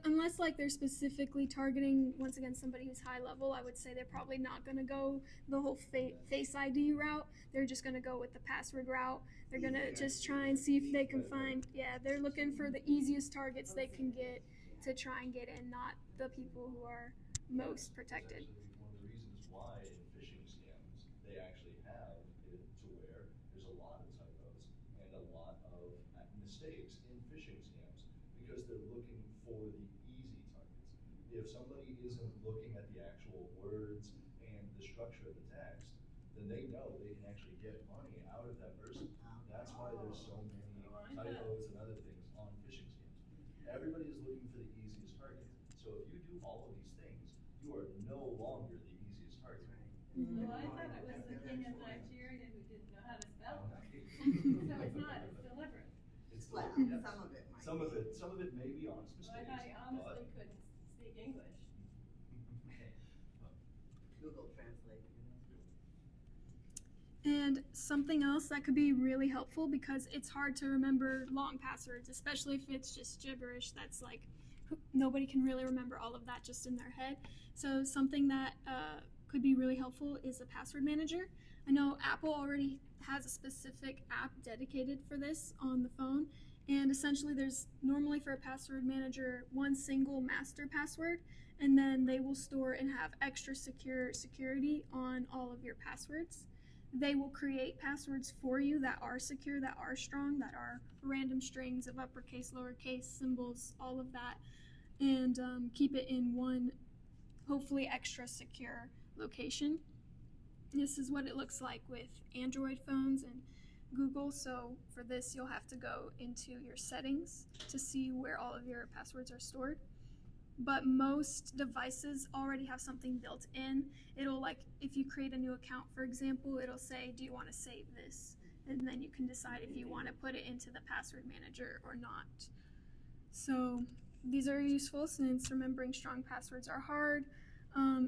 unless like they're specifically targeting once again somebody who's high level, I would say they're probably not going to go the whole face ID route. They're just going to go with the password route. They're going to just try and see if they can find, they're looking for the easiest targets they can get to try and get in, not the people who are most protected. That's actually one of the reasons why in phishing scams they actually have it to where there's a lot of typos and a lot of mistakes in phishing scams because they're looking for the easy targets. If somebody isn't looking at the actual words and the structure of the text, then they know they can actually get money out of that person. That's why there's so many typos and other things on phishing scams. Everybody is looking for the easiest target. So if you do all of these things, you are no longer the easiest target. Well, I thought it was the king of Nigeria who didn't know how to spell them. So it's not, it's deliberate. It's Well, deliberate, yes. some of it might. Some of it may be honest Well, mistakes. I thought he honestly couldn't speak English. Google Translate. And something else that could be really helpful because it's hard to remember long passwords, especially if it's just gibberish that's like nobody can really remember all of that just in their head. So something that could be really helpful is a password manager. I know Apple already has a specific app dedicated for this on the phone, and essentially there's normally for a password manager one single master password, and then they will store and have extra security on all of your passwords. They will create passwords for you that are secure, that are strong, that are random strings of uppercase, lowercase, symbols, all of that, and keep it in one, hopefully extra secure location. This is what it looks like with Android phones and Google. So for this, you'll have to go into your settings to see where all of your passwords are stored. But most devices already have something built in. It'll, like, if you create a new account, for example, it'll say, do you want to save this? And then you can decide if you want to put it into the password manager or not. So these are useful since remembering strong passwords are hard.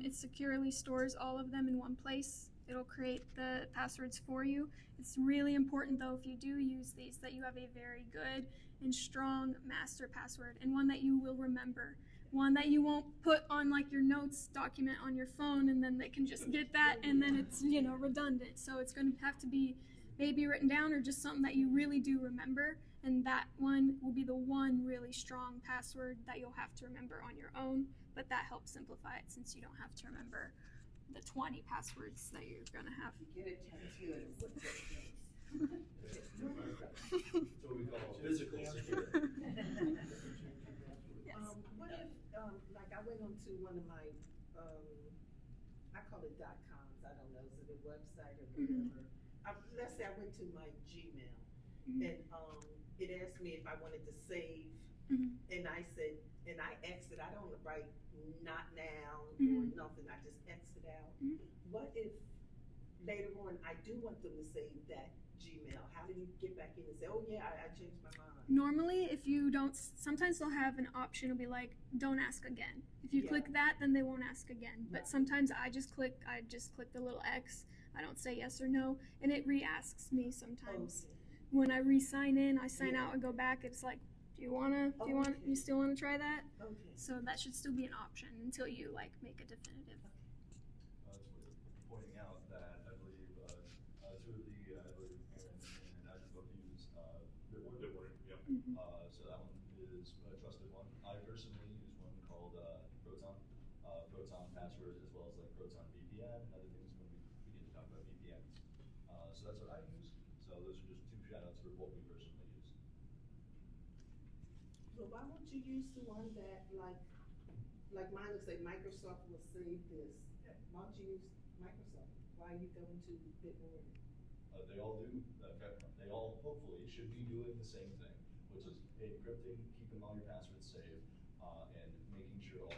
It securely stores all of them in one place. It'll create the passwords for you. It's really important, though, if you do use these, that you have a very good and strong master password and one that you will remember. One that you won't put on like your notes document on your phone and then they can just get that and then it's, redundant. So it's going to have to be maybe written down or just something that you really do remember. And that one will be the one really strong password that you'll have to remember on your own. But that helps simplify it since you don't have to remember the 20 passwords that you're going to have. Get a tattoo and put it face. That's what we call physical security. What if, like I went onto one of my, I call it .coms, I don't know, is it a website or whatever? Let's say I went to my Gmail and it asked me if I wanted to save and I said, and I exited, I don't write not now or nothing, I just exit out. What if later on I do want them to save that Gmail? How do you get back in and say, oh yeah, I changed my mind? Normally, if you don't, sometimes they'll have an option, it'll be like, don't ask again. If you click that, then they won't ask again. But sometimes I just click the little X, I don't say yes or no, and it re-asks me sometimes. When I re-sign in, I sign out and go back, it's like, you still wanna try that? Okay. So that should still be an option until you like make a definitive. It's worth pointing out that I believe two of the, I believe Aaron and I both use Bitwarden. Yep. So that one is a trusted one. I personally use one called Proton password, as well as like Proton VPN and other things when we get to talk about VPNs. So that's what I use. So those are just two shout outs for what we personally use. So why won't you use the one that like mine will say Microsoft will save this? Why don't you use Microsoft? Why are you going to Bitwarden? They all do. They all hopefully should be doing the same thing, which is encrypting, keeping all your passwords safe, and making sure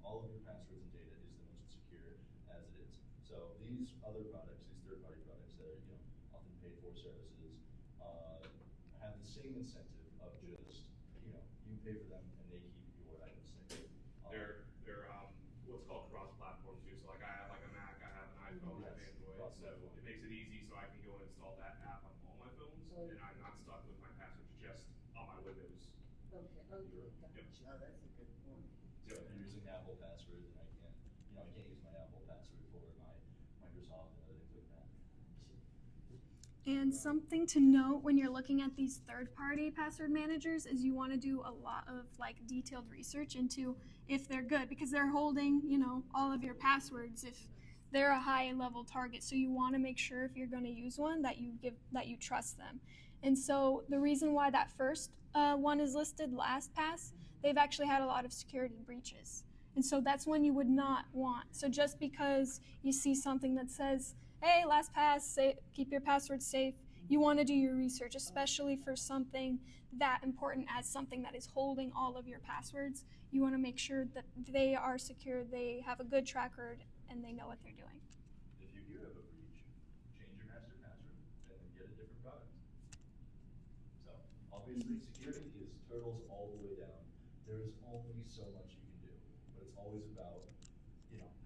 all of your passwords and data is the most secure as it is. So these other products, these third-party products that are often paid for services, have the same incentive of just you pay for them and they keep your items safe. They're what's called cross-platform too. So like I have like a Mac, I have an iPhone, I have Android, so it makes it easy so I can go and install that app on all my phones, and I'm not stuck with my passwords just on my Windows Okay, okay, gotcha. Oh, that's a good point. So if you're using Apple password, then I can't use my Apple password for my Microsoft and other things like that. And something to note when you're looking at these third-party password managers is you want to do a lot of like detailed research into if they're good, because they're holding, all of your passwords if they're a high-level target. So you want to make sure if you're going to use one that you trust them. And so the reason why that first one is listed, LastPass, they've actually had a lot of security breaches. And so that's one you would not want. So just because you see something that says, hey, LastPass, keep your passwords safe, you want to do your research, especially for something that important as something that is holding all of your passwords. You want to make sure that they are secure, they have a good track record, and they know what they're doing. If you hear of a breach, change your master password and then get a different product. So obviously security is turtles all the way down. There is only so much you can do, but it's always about,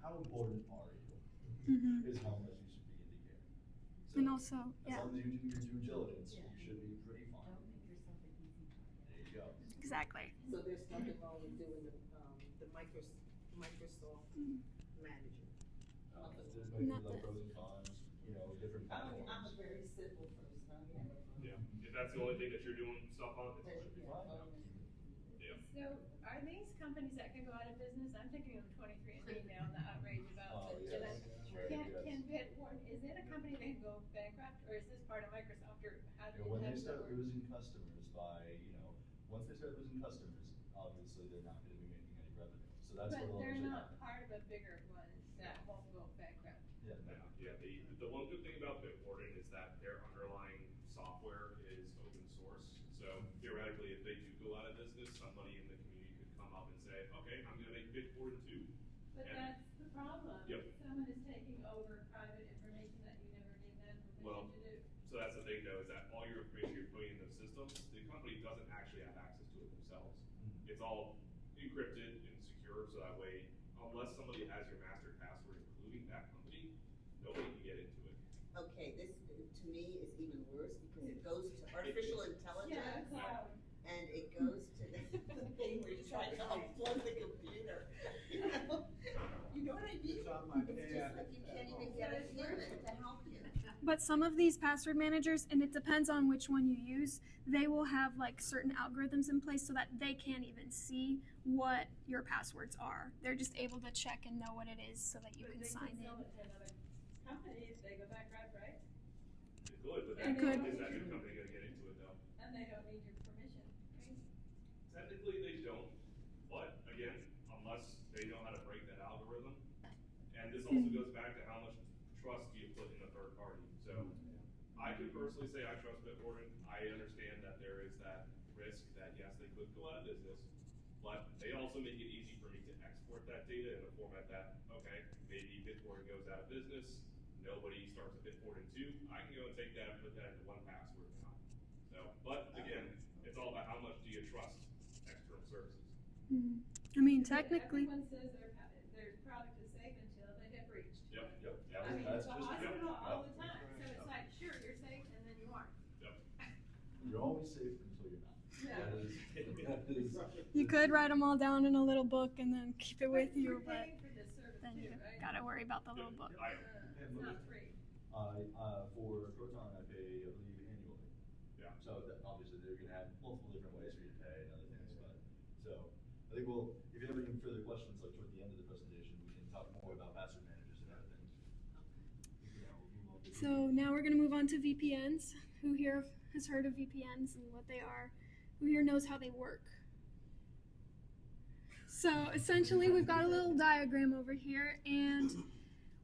how important are you? Is how much you should be indicating. So And also, as long as you do your due diligence, you should be pretty fine. Don't make yourself an easy target. There you go. exactly. So there's nothing wrong with doing the Microsoft Manager. There might be Not like that- pros and cons, different I'm a platforms. very simple person, I mean, I don't know. Yeah. If that's the only thing that you're doing stuff on, it's Should be fine. yeah. So are these companies that can go out of business? I'm thinking of 23andMe now and the outrage about Oh, it. yes. Can, Yes. can Bitwarden, is it a company that can go bankrupt, or is this part of Microsoft, or how do When how they does it start work? losing customers once they start losing customers, obviously they're not going to be making any revenue. So that's But what will they're eventually not happen. part of a bigger one that won't go bankrupt. Yeah, no. Yeah. The one good thing about Bitwarden is that their underlying software is open source. So theoretically, if they do go out of business, somebody in the community could come up and say, okay, I'm going to make Bitwarden too. But And- that's the problem. Yep. Someone is taking over private information that you never gave them Well, permission to do. So that's the thing though, is that all your information you're putting in those systems, the company doesn't actually have access to it themselves. It's all encrypted and secure, so that way, unless somebody has your master password, including that company, nobody can get into it. Okay, this, to me, is even worse because it goes to artificial Yeah, intelligence. cloud. And it goes to the thing where you try to unplug the computer. You know what I mean? It's on my It's just pad. like you can't even get a human to help you. But some of these password managers, and it depends on which one you use, they will have like certain algorithms in place so that they can't even see what your passwords are. They're just able to check and know what it is so that you But can they sign can sell in. it to another company if they go bankrupt, right? It could, but It then could. is that new company going to get into it though? And they don't need your permission, right? Technically, they don't, but again, unless they know how to break that algorithm. And this also goes back to how much trust do you put in a third party. So I can personally say I trust Bitwarden. I understand that there is that risk that yes, they could go out of business, but they also make it easy for me to export that data in a format that, okay, maybe Bitwarden goes out of business, nobody starts a Bitwarden 2, I can go and take that and put that into 1Password now. So, but again, it's all about how much do you trust external services. I mean, technically, Everyone says their product is safe until they get breached. Yep. I mean, That's it's a just hospital all the yep. time, so it's like, sure, you're safe, and then you aren't. You're always safe until you're not. Yeah. That is you could write them all down in a little book and then keep it with you, You're but paying for this service then too, you right? gotta worry about the little book. It's not free. For Proton, I pay, I believe, annually. Yeah. So obviously they're going to have multiple different ways for you to pay and other things, but so I think if you have any further questions, like toward the end of the presentation, we can talk more about password managers and other things. We'll move on to So now we're gonna move on to VPNs. Who here has heard of VPNs and what they are? Who here knows how they work? So essentially we've got a little diagram over here, and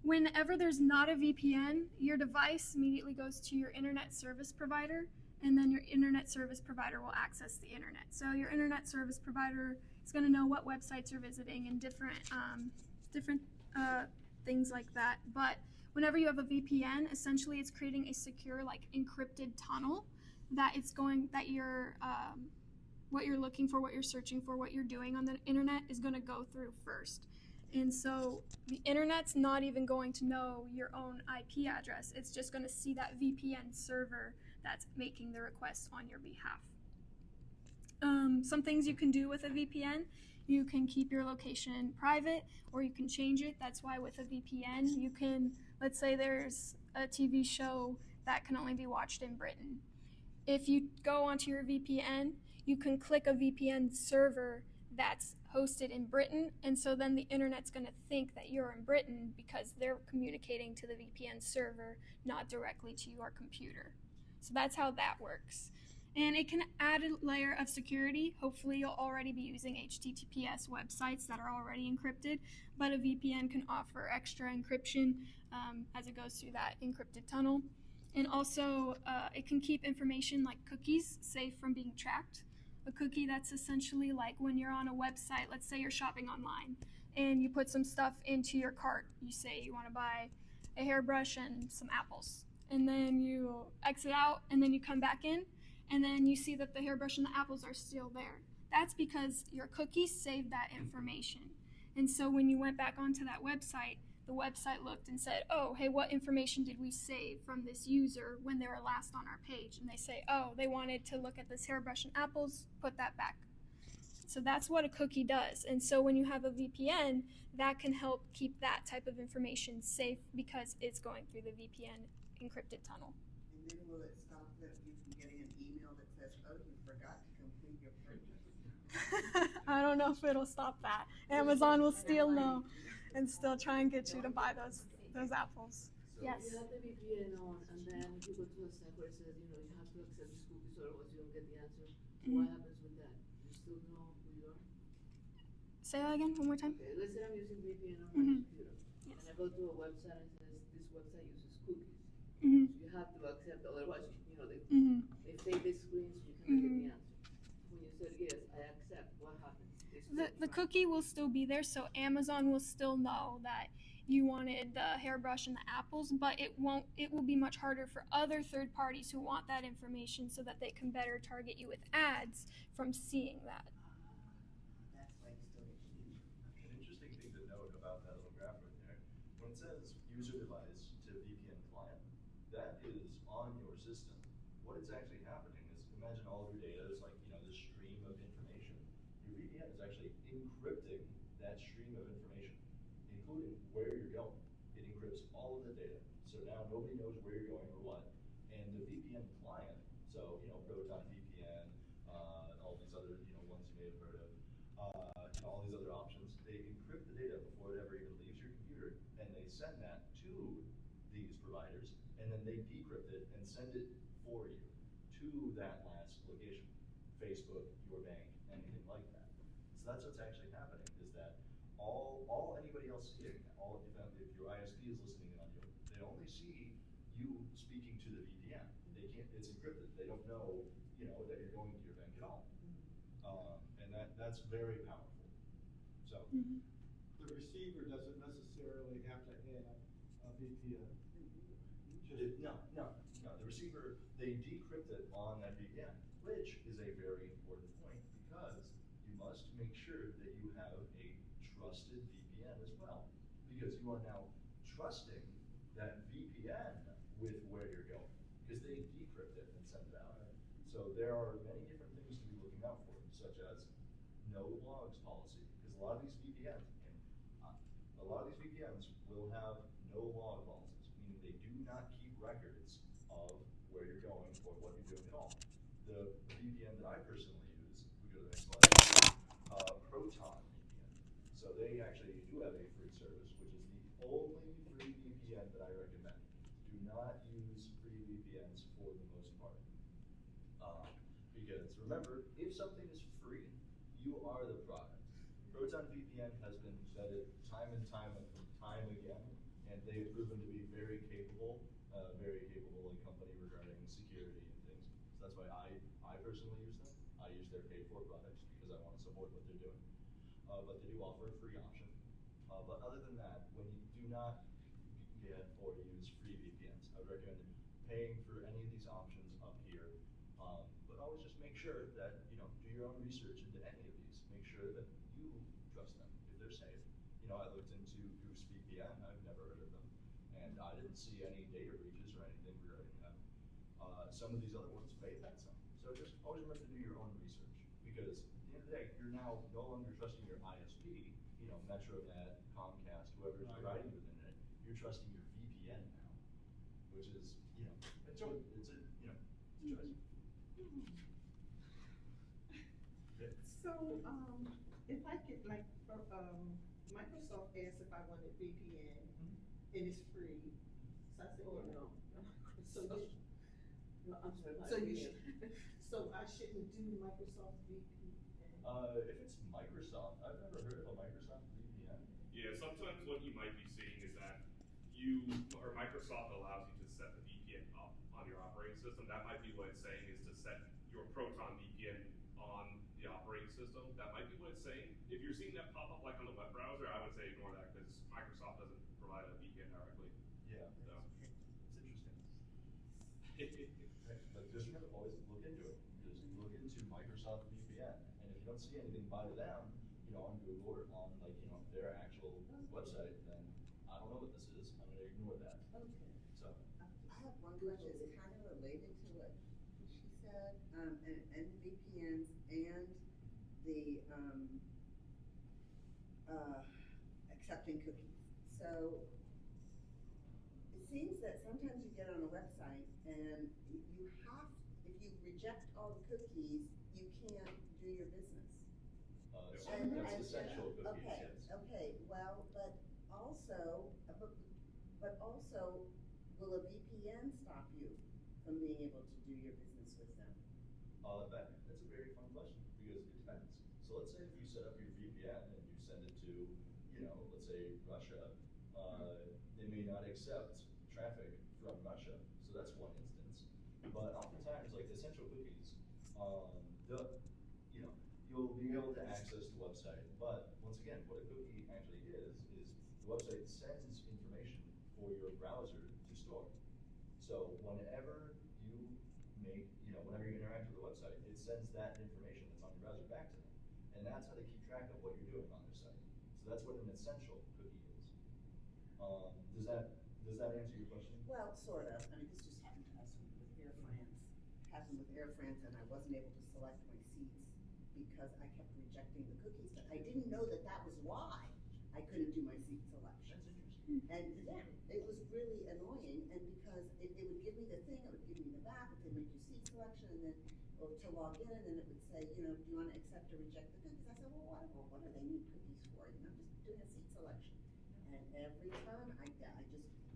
whenever there's not a VPN, your device immediately goes to your internet service provider, and then your internet service provider will access the internet. So your internet service provider is going to know what websites you're visiting and different things like that. But whenever you have a VPN, essentially it's creating a secure, like encrypted tunnel that what you're looking for, what you're searching for, what you're doing on the internet is going to go through first. And so the internet's not even going to know your own IP address. It's just going to see that VPN server that's making the request on your behalf. some things you can do with a VPN. You can keep your location private or you can change it. That's why with a VPN, you can, let's say there's a TV show that can only be watched in Britain. If you go onto your VPN, you can click a VPN server that's hosted in Britain, and so then the internet's going to think that you're in Britain because they're communicating to the VPN server, not directly to your computer. So that's how that works. And it can add a layer of security. Hopefully, you'll already be using HTTPS websites that are already encrypted, but a VPN can offer extra encryption as it goes through that encrypted tunnel. And also, it can keep information like cookies safe from being tracked. A cookie, that's essentially like when you're on a website, let's say you're shopping online, and you put some stuff into your cart. You say you want to buy a hairbrush and some apples. And then you exit out, and then you come back in, and then you see that the hairbrush and the apples are still there. That's because your cookie saved that information. And so when you went back onto that website, the website looked and said, oh, hey, what information did we save from this user when they were last on our page? And they say, oh, they wanted to look at this hairbrush and apples, put that back. So that's what a cookie does. And so when you have a VPN, that can help keep that type of information safe because it's going through the VPN encrypted tunnel. And then will it stop you from getting an email that says, oh, you forgot to complete your purchase? I don't know if it'll stop that. Amazon will still know and still try and get you to buy those apples. Yes. You have the VPN on, and then you go to a site where it says, you have to accept these cookies, otherwise you don't get the answer. So what happens with that? You still know who you are? Say that again, one more time. Okay, let's say I'm using VPN on my computer, and I go to a website and it says this website uses cookies. So you have to accept, otherwise, they save the screen so you cannot get the answer. When you said yes, I accept, what happens? The cookie will still be there, so Amazon will still know that you wanted the hairbrush and the apples, but it will be much harder for other third parties who want that information so that they can better target you with ads from seeing that. That's why you still get used. An interesting thing to note about that little graph right there, when it says user device to VPN client, that is on your system. What is actually happening is, imagine all of your data is like, this stream of information. Your VPN is actually encrypting that stream of information, including where you're going. It encrypts all of the data. So now nobody knows where you're going or what. And the VPN client, so, Proton VPN, all these other, ones you may have heard of, all these other options, they encrypt the data before it ever even leaves your computer, and they send that to these providers, and then they decrypt it and send it for you to that last location. Facebook, your bank, anything like that. So that's what's actually happening, is that all anybody else seeing, if your ISP is listening in on you, they only see you speaking to the VPN. They can't, it's encrypted. They don't know, that you're going to your bank at all. And that's very powerful. So The receiver doesn't necessarily have to have a VPN. No. The receiver, they decrypt it on that VPN, which is a very important point because you must make sure that you have a trusted VPN as well, because you are now trusting that VPN with where you're going, because they decrypt it and send it out. So there are many different things to be looking out for, such as no logs policy, because a lot of these VPNs will have no log policies, meaning they do not keep records of where you're going or what you're doing at all. The VPN that I personally use, if we go to the next slide, is Proton VPN. So they actually do have a free service, which is the only free VPN that I recommend. Do not use free VPNs for the most part. Because remember, if something is free, you are the product. Proton VPN has been vetted time and time again, and they have proven to be very capable company regarding security and things. So that's why I personally use them. I use their paid for products because I want to support what they're doing. But they do offer a free option. But other than that, when you do not get or use free VPNs, I would recommend paying for any of these options up here. But always just make sure that, do your own research into any of these. Make sure that you trust them, if they're safe. I looked into Goose VPN. I've never heard of them. And I didn't see any data breaches or anything regarding them. Some of these other ones may have had some. So just always remember to do your own research, because now no longer trusting your ISP, MetroNet, Comcast, whoever's providing you with internet. You're trusting your VPN now, which is, it's a choice. So, if I could, like, Microsoft asked if I wanted VPN, and it's free, so I said, Oh, no. no. So you, No, I'm sorry. so you should, so I shouldn't do Microsoft VPN? If it's Microsoft, I've never heard of a Microsoft VPN. Yeah, sometimes what you might be seeing is that Microsoft allows you to set the VPN up on your operating system. That might be what it's saying, is to set your Proton VPN on the operating system. That might be what it's saying. If you're seeing that pop up like on the web browser, I would say ignore that because Microsoft doesn't provide a VPN directly. Yeah, So. it's interesting. But just remember, always look into it. Just look into Microsoft VPN, and if you don't see anything by them, on Google or on their actual website, then I don't know what this is. I'm going to ignore that. Okay. So I have one question, it's kind of related to what she said, and VPNs and the, accepting cookies. So it seems that sometimes you get on a website and you have, if you reject all the cookies, you can't do your business. that's essential cookies, Okay, yes. okay, well, but also, will a VPN stop you from being able to do your business with them? That's a very fun question because it depends. So let's say if you set up your VPN and you send it to, let's say Russia, they may not accept traffic from Russia. So that's one instance. But oftentimes, like essential cookies, you'll be able to access the website. But once again, what a cookie actually is the website sends information for your browser to store. So whenever you whenever you interact with the website, it sends that information that's on your browser back to them. And that's how they keep track of what you're doing on their site. So that's what an essential cookie is. Does that answer your question? Well, sort of. I mean, this just happened to us with Air France. Happened with Air France, and I wasn't able to select my seats because I kept rejecting the cookies. But I didn't know that that was why I couldn't do my seat selection. That's interesting. And yeah, it was really annoying. And because it would give me the thing, it would give me the map, it would make your seat selection, and then or to log in, and then it would say, do you want to accept or reject the cookies? I said, well, what do they need cookies for? I'm just doing a seat selection. And every time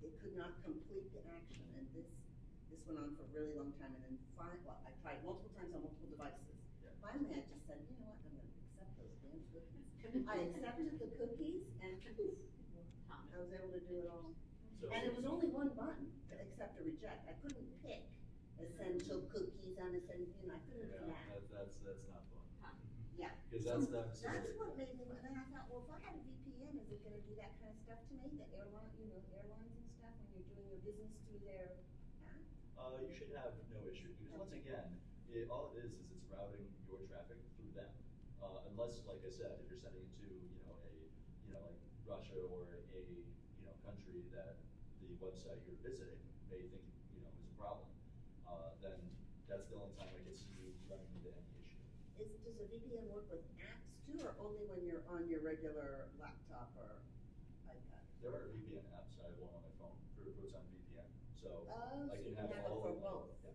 it could not complete the action. And this went on for a really long time. And then I tried multiple times on multiple devices. Yeah. Finally, I just said, you know what, I'm going to accept those damn cookies. I accepted the cookies, and poof, I was able to do it all. So, And it was only one button, accept or reject. I couldn't pick essential cookies on I couldn't do that. that's not fun. Yeah. Because That's what made me, and then I thought, well, if I had a VPN, is it gonna do that kind of stuff to me? The airlines and stuff, when you're doing your business through their app? You should have no issue because once again, all it is it's routing your traffic through them. Unless, like I said, if you're sending it to like Russia or a country that the website you're visiting may think is a problem, then that's the only time I can see you running into any issue. Does a VPN work with apps too, or only when you're on your regular laptop or iPad? There are VPN apps. I have one on my phone for Proton VPN, so Oh, I so can you have have it all for of them. both? Yeah.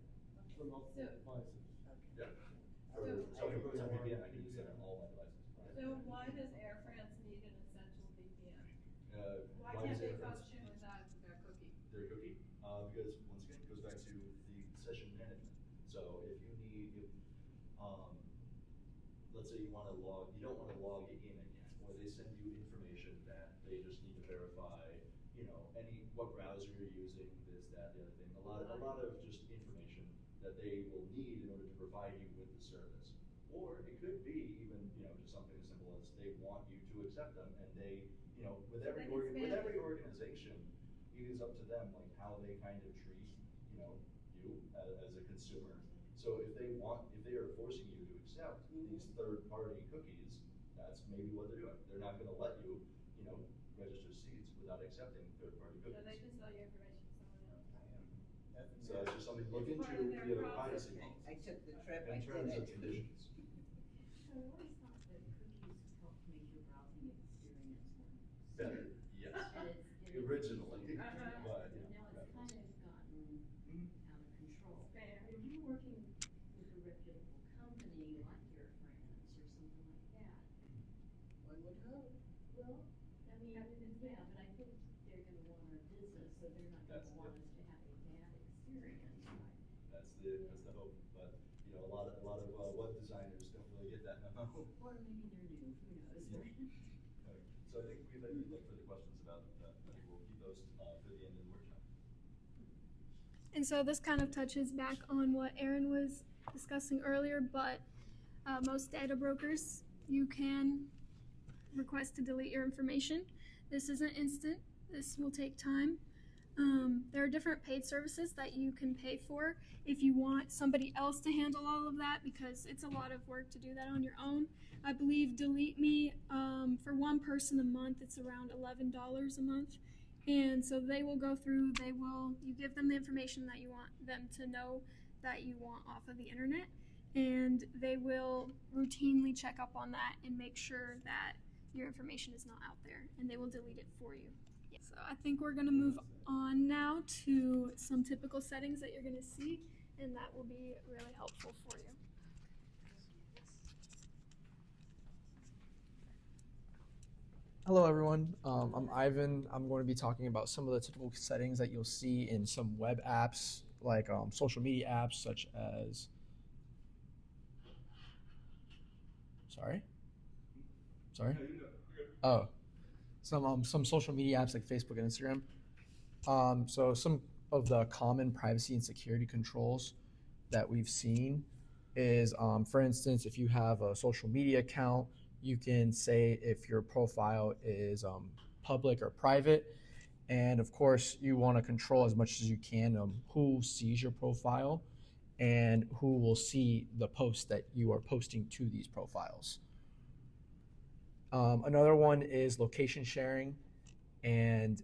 For multiple devices. Yeah. Okay. So for Proton VPN, I can use that on all my devices. So why does Air France need an essential VPN? Why Why can't does they Air France- function without their cookie? Their cookie? Because once again, it goes back to the session management. So if you need, let's say you don't want to log in again, or they send you information that they just need to verify, what browser you're using, this, that, the other thing. A lot of just information that they will need in order to provide you with the service. Or it could be even, just something as simple as they want you to accept them, and they, with every organization, it is up to them like how they kind of treat, you as a consumer. So if they are forcing you to accept these third-party cookies, that's maybe what they're doing. They're not going to let you, register seats without accepting third-party cookies. So they can sell your information to someone else. So it's just something to look It's into part of their via process. privacy policy. I took the trip, I In did terms it. of conditions. So what is not the cookie better. Yes. And Originally. Uh-huh. But now it's yeah. kind of gotten Mhm. out of control. Spam. If you're working with a reputable company like your friends or something like that, One would hope. well, I mean, Have to do yeah, that. but I think they're gonna want our business, so they're not That's gonna want us to have a bad experience, right? that's the hope. But a lot of web designers don't really get that memo. Or maybe they're new, who knows, Yeah. right? Okay. So I think we've had no further questions about that. I think we'll keep those for the end of the workshop. And so this kind of touches back on what Aaron was discussing earlier, but most data brokers, you can request to delete your information. This isn't instant. This will take time. There are different paid services that you can pay for if you want somebody else to handle all of that, because it's a lot of work to do that on your own. I believe Delete Me, for one person a month, it's around $11 a month. And so they will go through, you give them the information that you want them to know that you want off of the internet, and they will routinely check up on that and make sure that your information is not out there, and they will delete it for you. So I think we're going to move on now to some typical settings that you're going to see, and that will be really helpful for you. Hello, everyone. I'm Ivan. I'm going to be talking about some of the typical settings that you'll see in some web apps, like social media apps such as. Sorry. Oh, some social media apps like Facebook and Instagram. So some of the common privacy and security controls that we've seen is, for instance, if you have a social media account, you can say if your profile is public or private. And of course, you want to control as much as you can who sees your profile and who will see the posts that you are posting to these profiles. Another one is location sharing, and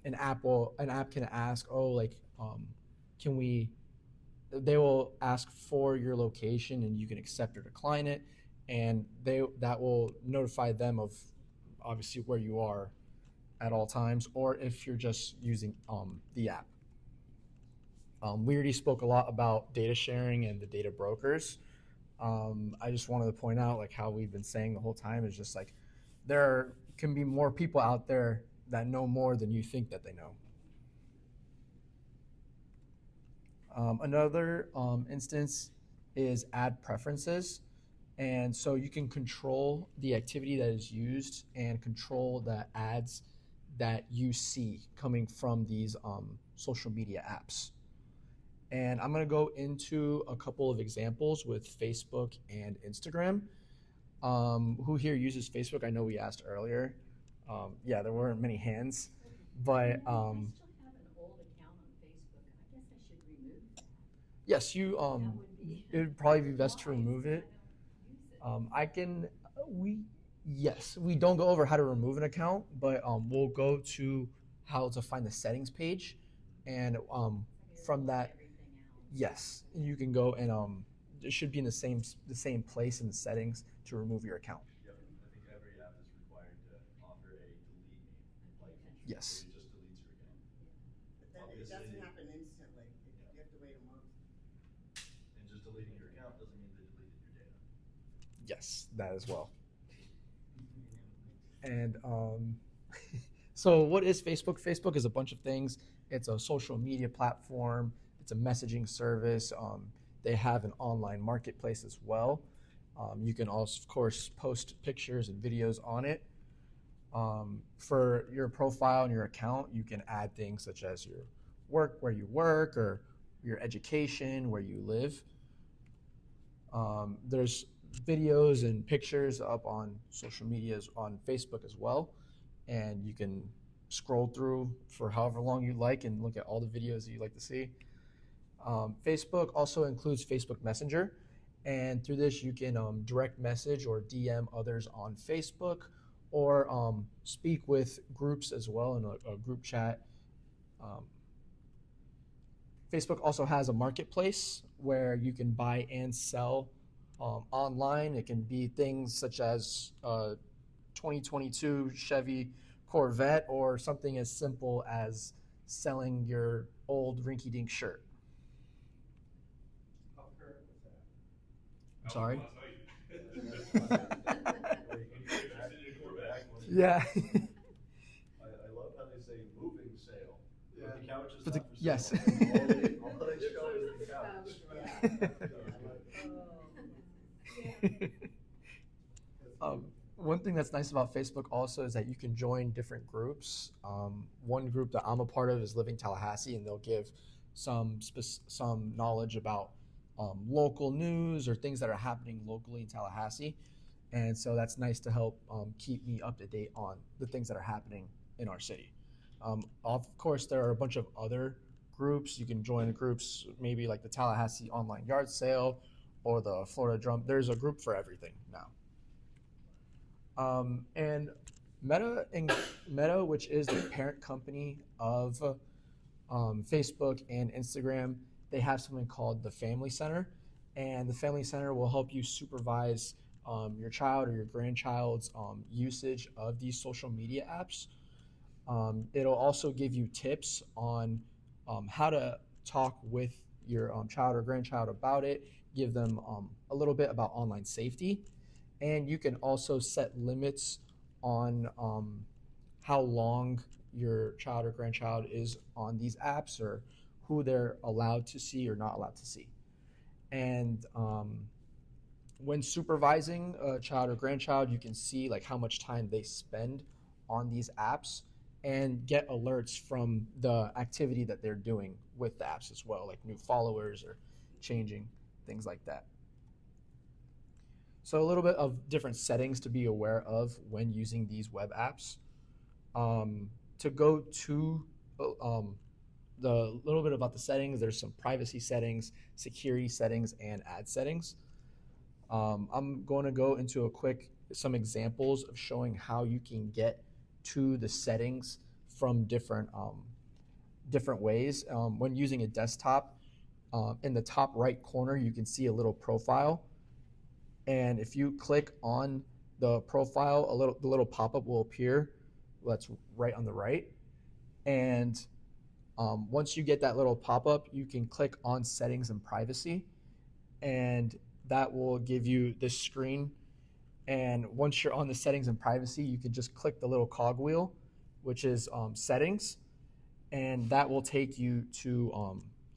an app can ask, can we? They will ask for your location, and you can accept or decline it, and that will notify them of obviously where you are at all times, or if you're just using the app. We already spoke a lot about data sharing and the data brokers. I just wanted to point out, like how we've been saying the whole time, is just like there can be more people out there that know more than you think that they know. Another instance is ad preferences. And so you can control the activity that is used and control the ads that you see coming from these social media apps. And I'm going to go into a couple of examples with Facebook and Instagram. Who here uses Facebook? I know we asked earlier. Yeah, there weren't many hands, but I still have an old account on Facebook, and I guess I should remove that. yes, it would probably be best to Why? remove I it. don't use it. Yes, we don't go over how to remove an account, but we'll go to how to find the settings page, and from that, yes, you can go and it should be in the same place in the settings to remove your account. Yep. I think every app is required to offer a delete me like feature. Yes. So it just deletes your account. But then it doesn't happen instantly. You have to wait a month. And just deleting your account doesn't mean they deleted your data. Yes, that as well. And so what is Facebook? Facebook is a bunch of things. It's a social media platform. It's a messaging service. They have an online marketplace as well. You can also, of course, post pictures and videos on it. For your profile and your account, you can add things such as your work, where you work, or your education, where you live. There's videos and pictures up on social media on Facebook as well, and you can scroll through for however long you like and look at all the videos that you like to see. Facebook also includes Facebook Messenger, and through this you can direct message or DM others on Facebook, or speak with groups as well in a group chat. Facebook also has a marketplace where you can buy and sell online. It can be things such as 2022 Chevy Corvette or something as simple as selling your old rinky-dink shirt. How current was that? I'm sorry? I Yeah. love how they say moving sale. Yeah. But the couch is But the- not for sale. yes. All they show is the couch. One thing that's nice about Facebook also is that you can join different groups. One group that I'm a part of is Living Tallahassee, and they'll give some knowledge about local news or things that are happening locally in Tallahassee. And so that's nice to help keep me up to date on the things that are happening in our city. Of course, there are a bunch of other groups. You can join groups, maybe like the Tallahassee Online Yard Sale or the Florida Drum. There's a group for everything now. And Meta, which is the parent company of Facebook and Instagram, they have something called the Family Center. And the Family Center will help you supervise your child or your grandchild's usage of these social media apps. It'll also give you tips on how to talk with your child or grandchild about it, give them a little bit about online safety. And you can also set limits on how long your child or grandchild is on these apps or who they're allowed to see or not allowed to see. And when supervising a child or grandchild, you can see like how much time they spend on these apps and get alerts from the activity that they're doing with the apps as well, like new followers or changing, things like that. So a little bit of different settings to be aware of when using these web apps. To go to the little bit about the settings, there's some privacy settings, security settings, and ad settings. I'm going to go into some examples of showing how you can get to the settings from different ways. When using a desktop, in the top right corner, you can see a little profile. And if you click on the profile, the little pop-up will appear. That's right on the right. And once you get that little pop-up, you can click on Settings and Privacy, and that will give you this screen. And once you're on the Settings and Privacy, you can just click the little cogwheel, which is Settings, and that will take you to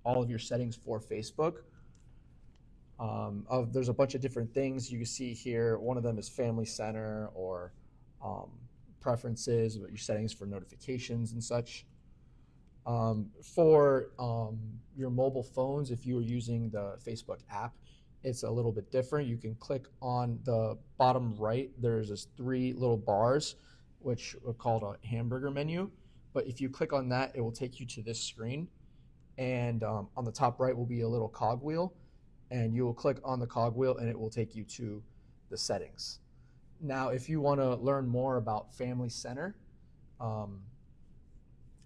all of your settings for Facebook. There's a bunch of different things you can see here. One of them is Family Center or preferences, your settings for notifications and such. For your mobile phones, if you are using the Facebook app, it's a little bit different. You can click on the bottom right. There's this 3 little bars, which are called a hamburger menu. But if you click on that, it will take you to this screen. And on the top right will be a little cogwheel. And you will click on the cogwheel and it will take you to the settings. Now, if you want to learn more about Family Center,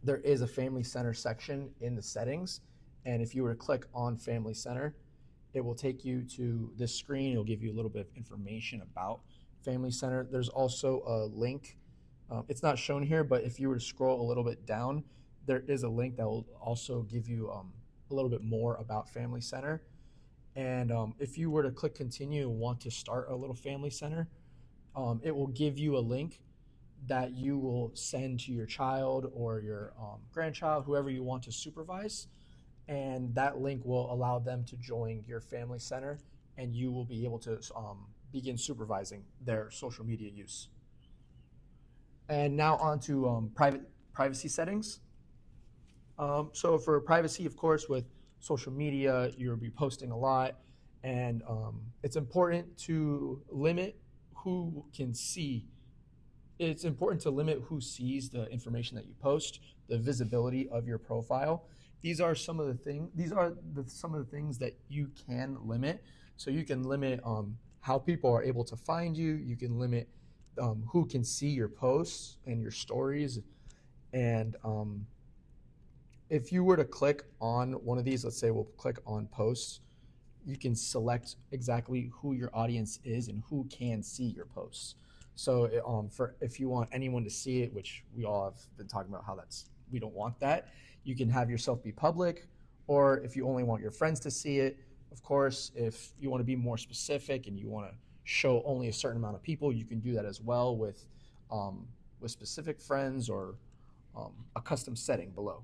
there is a Family Center section in the settings. And if you were to click on Family Center, it will take you to this screen. It'll give you a little bit of information about Family Center. There's also a link. It's not shown here, but if you were to scroll a little bit down, there is a link that will also give you a little bit more about Family Center. And if you were to click continue and want to start a little Family Center, it will give you a link that you will send to your child or your grandchild, whoever you want to supervise. And that link will allow them to join your Family Center, and you will be able to begin supervising their social media use. And now on to privacy settings. So for privacy, of course, with social media, you'll be posting a lot, and it's important to limit who can see. It's important to limit who sees the information that you post, the visibility of your profile. These are some of the things. Some of the things that you can limit. So you can limit how people are able to find you. You can limit who can see your posts and your stories. And if you were to click on one of these, let's say we'll click on posts, you can select exactly who your audience is and who can see your posts. So for if you want anyone to see it, which we all have been talking about how we don't want that, you can have yourself be public, or if you only want your friends to see it, of course, if you want to be more specific and you want to show only a certain amount of people, you can do that as well with specific friends or a custom setting below.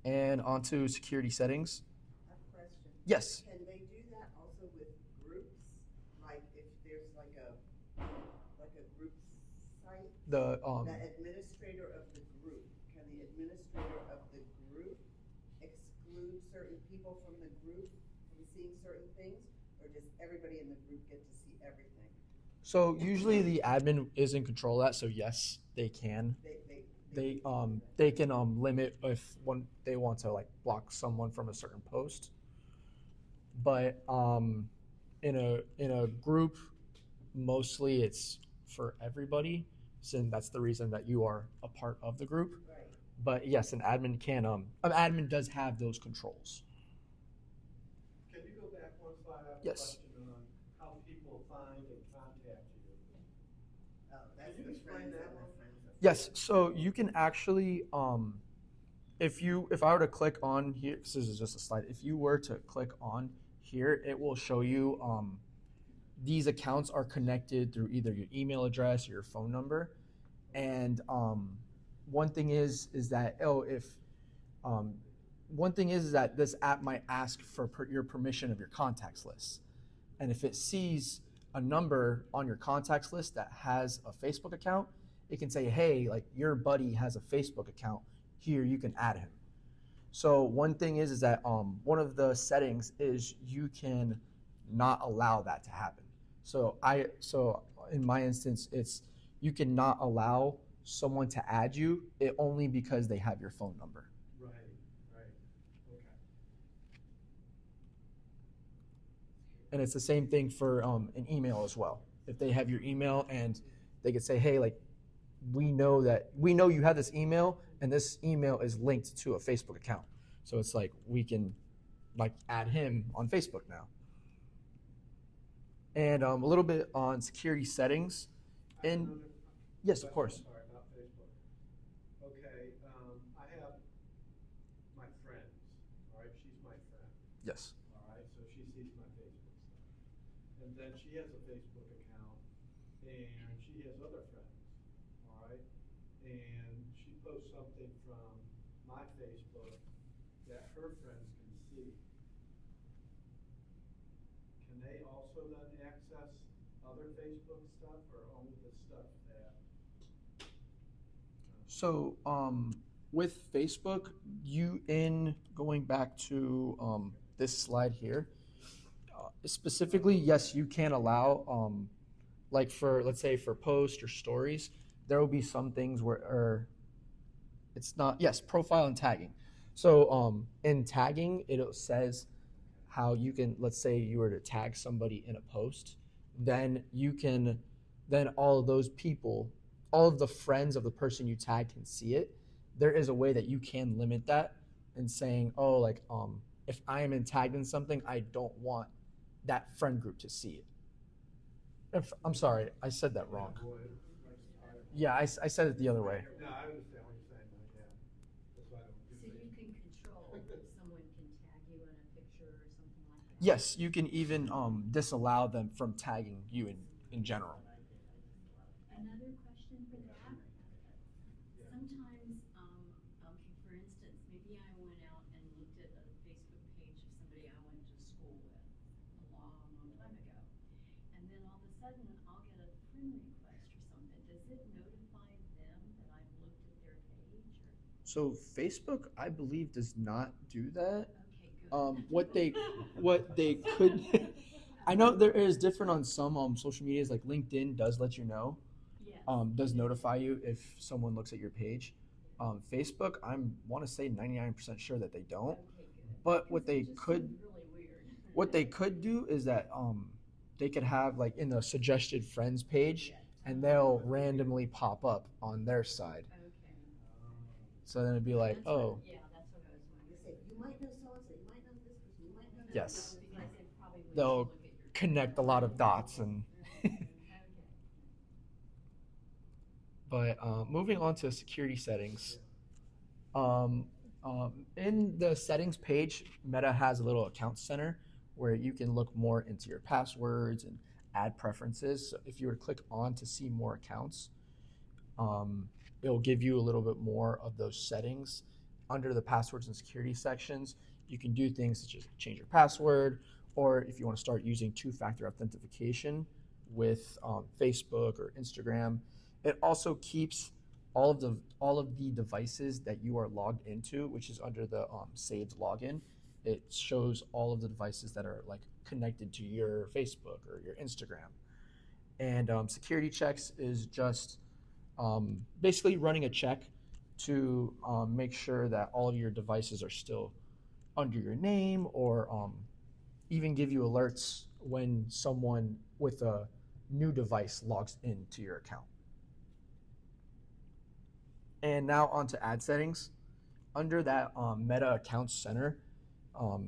And onto security settings. I have a question. Yes. Can they do that also with groups? Like if there's like a group site? The administrator of the group, can the administrator of the group exclude certain people from the group from seeing certain things? Or does everybody in the group get to see everything? So usually the admin is in control of that, so yes, they can. They can limit if they want to like block someone from a certain post. But in a group, mostly it's for everybody, since that's the reason that you are a part of the group. Right. But yes, an admin does have those controls. Can you go back one slide? I have a Yes. question on how people find and contact you. Oh, that's Can you the explain friends that of my one? friends. Yes, so you can actually if I were to click on here, this is just a slide. If you were to click on here, it will show you these accounts are connected through either your email address or your phone number. And one thing is that this app might ask for your permission of your contacts list. And if it sees a number on your contacts list that has a Facebook account, it can say, hey, like your buddy has a Facebook account. Here, you can add him. So one thing is that one of the settings is you can not allow that to happen. So in my instance, it's you cannot allow someone to add you only because they have your phone number. Right, okay. And it's the same thing for an email as well. If they have your email and they could say, hey, like we know you have this email and this email is linked to a Facebook account. So it's like we can like add him on Facebook now. And a little bit on security settings. Yes, of course. Sorry about Facebook. Okay, I have my friends, all right, she's my friend. Yes. All right, so she sees my Facebook stuff. And then she has a Facebook account and she has other friends, all right? And she posts something from my Facebook that her friends can see. Can they also then access other Facebook stuff or only the stuff that? So with Facebook, going back to this slide here, specifically, yes, you can allow, like let's say for posts or stories, there will be some things where it's not, yes, profile and tagging. So in tagging, it says how you can, let's say you were to tag somebody in a post, then all of those people, all of the friends of the person you tagged can see it. There is a way that you can limit that and saying, oh, like if I am tagged in something, I don't want that friend group to see it. I'm sorry, I said that wrong. Yeah, I said it the other way. No, I understand what you're saying, yeah. That's why I don't do So you Facebook. can control if someone can tag you in a picture or something like that? Yes, you can even disallow them from tagging you in general. Another question for that. Sometimes, for instance, maybe I went out and looked at a Facebook page of somebody I went to school with a long, long time ago. And then all of a sudden, I'll get a friend request or something. Does it notify them that I've looked at their page? So Facebook, I believe, does not do that. Okay, good. What they could, I know there is different on some social medias, like LinkedIn does let you know, Yes. does notify you if someone looks at your page. Facebook, I want to say 99% sure that they don't. Okay, good. But what they It just could, seemed really weird. what they could do is that they could have like in the suggested friends page, and they'll randomly pop up on their side. Okay. So then it'd be like, That's what- oh, Yeah, that's what I was They wondering. say, you might know so-and-so, you might know this person, you might know that. Yes. Because it probably would They'll look at your connect a lot of dots and. Okay. But moving on to security settings, um, in the settings page, Meta has a little account center where you can look more into your passwords and add preferences. So if you were to click on to see more accounts, um, it'll give you a little bit more of those settings. Under the passwords and security sections, you can do things such as change your password, or if you want to start using two-factor authentication with Facebook or Instagram. It also keeps all of the devices that you are logged into, which is under the saved login. It shows all of the devices that are like connected to your Facebook or your Instagram. And security checks is just basically running a check to make sure that all of your devices are still under your name, or even give you alerts when someone with a new device logs into your account. And now on to ad settings. Under that Meta Accounts Center,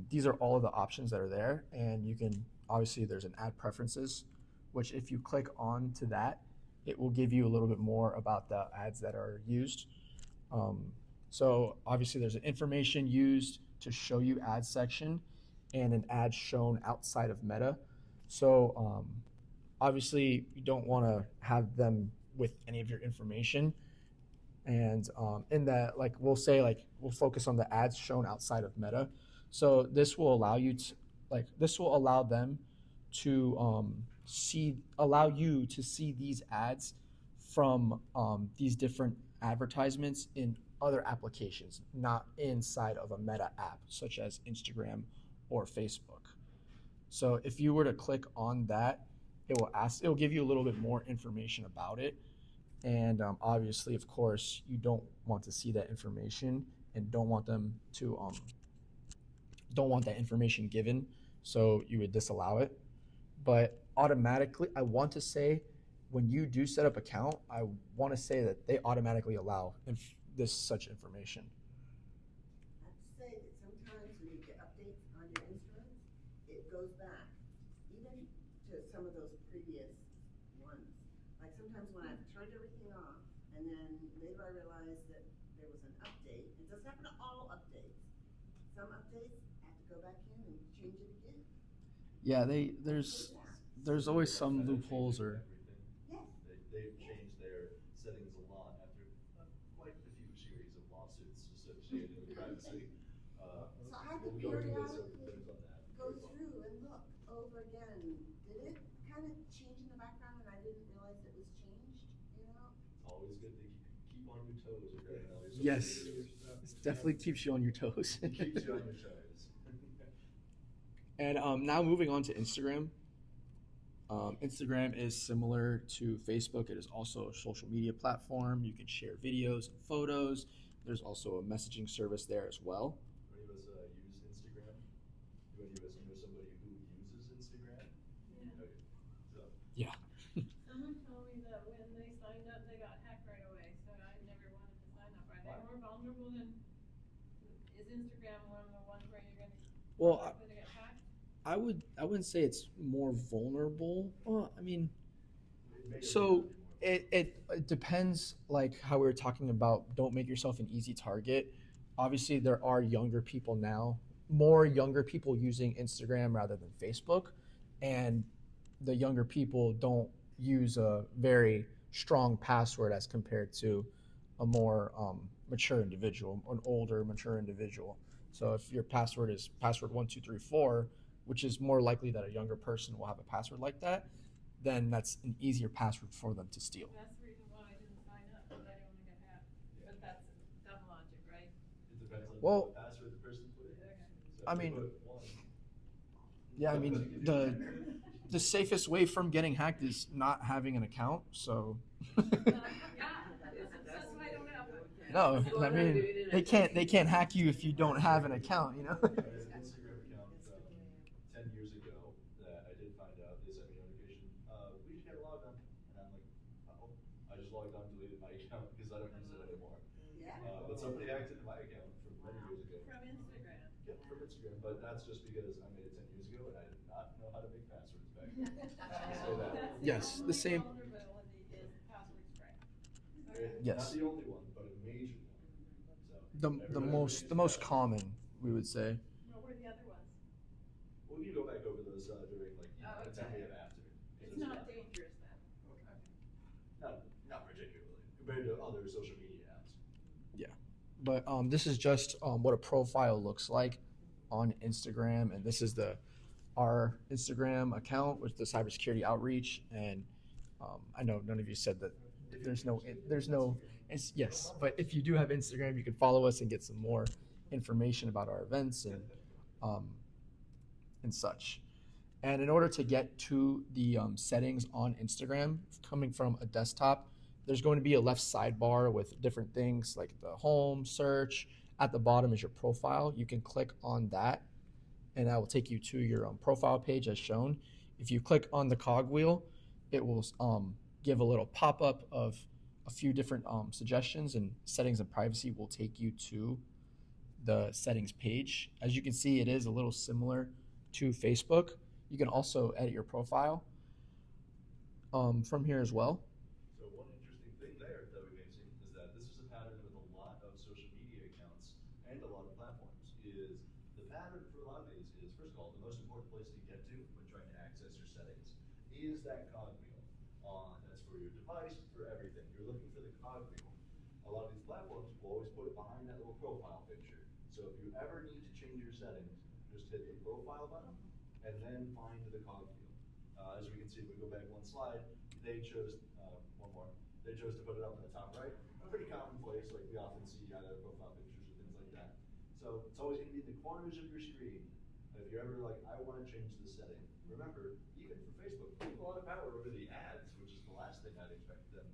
these are all of the options that are there. And you can, obviously, there's an ad preferences, which if you click on to that, it will give you a little bit more about the ads that are used. So obviously there's an information used to show you ads section and an ad shown outside of Meta. So obviously you don't want to have them with any of your information. And in that, like we'll say, like we'll focus on the ads shown outside of Meta. So this will allow you to, this will allow them to allow you to see these ads from these different advertisements in other applications, not inside of a Meta app, such as Instagram or Facebook. So if you were to click on that, it will give you a little bit more information about it. And obviously, of course, you don't want to see that information and don't want them to don't want that information given, so you would disallow it. But automatically, I want to say, when you do set up account, I want to say that they automatically allow this such information. I have to say that sometimes when you get updates on your instruments, it goes back even to some of those previous ones. Like sometimes when I've turned everything off and then later I realized that there was an update. It doesn't happen to all updates. Some updates I have to go back in and change it again. Yeah, there's always some loopholes or. Yes. They've changed their settings a lot after quite a few series of lawsuits associated with privacy. So I had to We'll go into the periodically things on that. go through and look over again. Did it kind of change in the background and I didn't realize it was changed, you know? It's always good to keep on your toes regarding all your social Yes, media. it definitely keeps you on your toes. It keeps you on your toes. And now moving on to Instagram. Instagram is similar to Facebook. It is also a social media platform. You can share videos and photos. There's also a messaging service there as well. Do any of us use Instagram? Do any of us know somebody who uses Instagram? Yeah. Okay. So, Yeah. Someone told me that when they signed up, they got hacked right away, so I never wanted to sign up. Are they more vulnerable than, is Instagram one of the ones where you're gonna, Well, likely to get hacked? I wouldn't say it's more vulnerable. Well, I mean, it may or may so not be more. it depends, like how we were talking about, don't make yourself an easy target. Obviously there are younger people now, more younger people using Instagram rather than Facebook, and the younger people don't use a very strong password as compared to a more mature individual, an older mature individual. So if your password is password 1234, which is more likely that a younger person will have a password like that, then that's an easier password for them to steal. That's the reason why I didn't sign up, because I didn't wanna get hacked. Yeah. But that's dumb logic, right? It depends on Well, what password the person put in. Okay. So I if they mean, put one, yeah, I mean the safest way from getting hacked is not having an account. So Yeah, that's why I don't have one. no, I mean they can't hack you if you don't have an account, you know. I had an Instagram account from 10 years ago that I did find out. They sent me a notification. We just got logged on. And I'm like, oh, I just logged on, deleted my account because I don't use it anymore. Yeah. But somebody hacked into my account from many years ago. From Instagram. Yep, from Instagram. But that's just because I made it 10 years ago and I did not know how to make passwords back then. Say that. That's Yes, the only same. vulnerability is password strength. Yes. Not the only one, but a major one. So The everybody the most common, we would say. What were the other ones? We can go back over those during like Oh, the time okay. we have after. 'Cause It's there's a not lot. dangerous then? Okay. Not particularly compared to other social media apps. Yeah. But this is just what a profile looks like on Instagram, and this is our Instagram account with the cybersecurity outreach. And I know none of you said that there's no yes, but if you do have Instagram, you can follow us and get some more information about our events um, and such. And in order to get to the settings on Instagram, coming from a desktop, there's going to be a left sidebar with different things like the home, search. At the bottom is your profile. You can click on that, and that will take you to your profile page as shown. If you click on the cogwheel, it will give a little pop up of a few different suggestions, and settings and privacy will take you to the settings page. As you can see, it is a little similar to Facebook. You can also edit your profile from here as well. So one interesting thing there that we may see is that this is a pattern with a lot of social media accounts and a lot of platforms. Is the pattern for a lot of these is first of all the most important place to get to when trying to access your settings is that cogwheel. That's for your device, for everything. You're looking for the cogwheel. A lot of these platforms will always put it behind that little profile picture. So if you ever need to change your settings, just hit the profile button and then find the cogwheel. As we can see, if we go back one slide, they chose one more. They chose to put it up in the top right. A pretty common place, like we often see either profile pictures or things like that. So it's always going to be in the corners of your screen. And if you're ever like, I want to change the setting, remember, even for Facebook, they have a lot of power over the ads, which is the last thing I'd expect them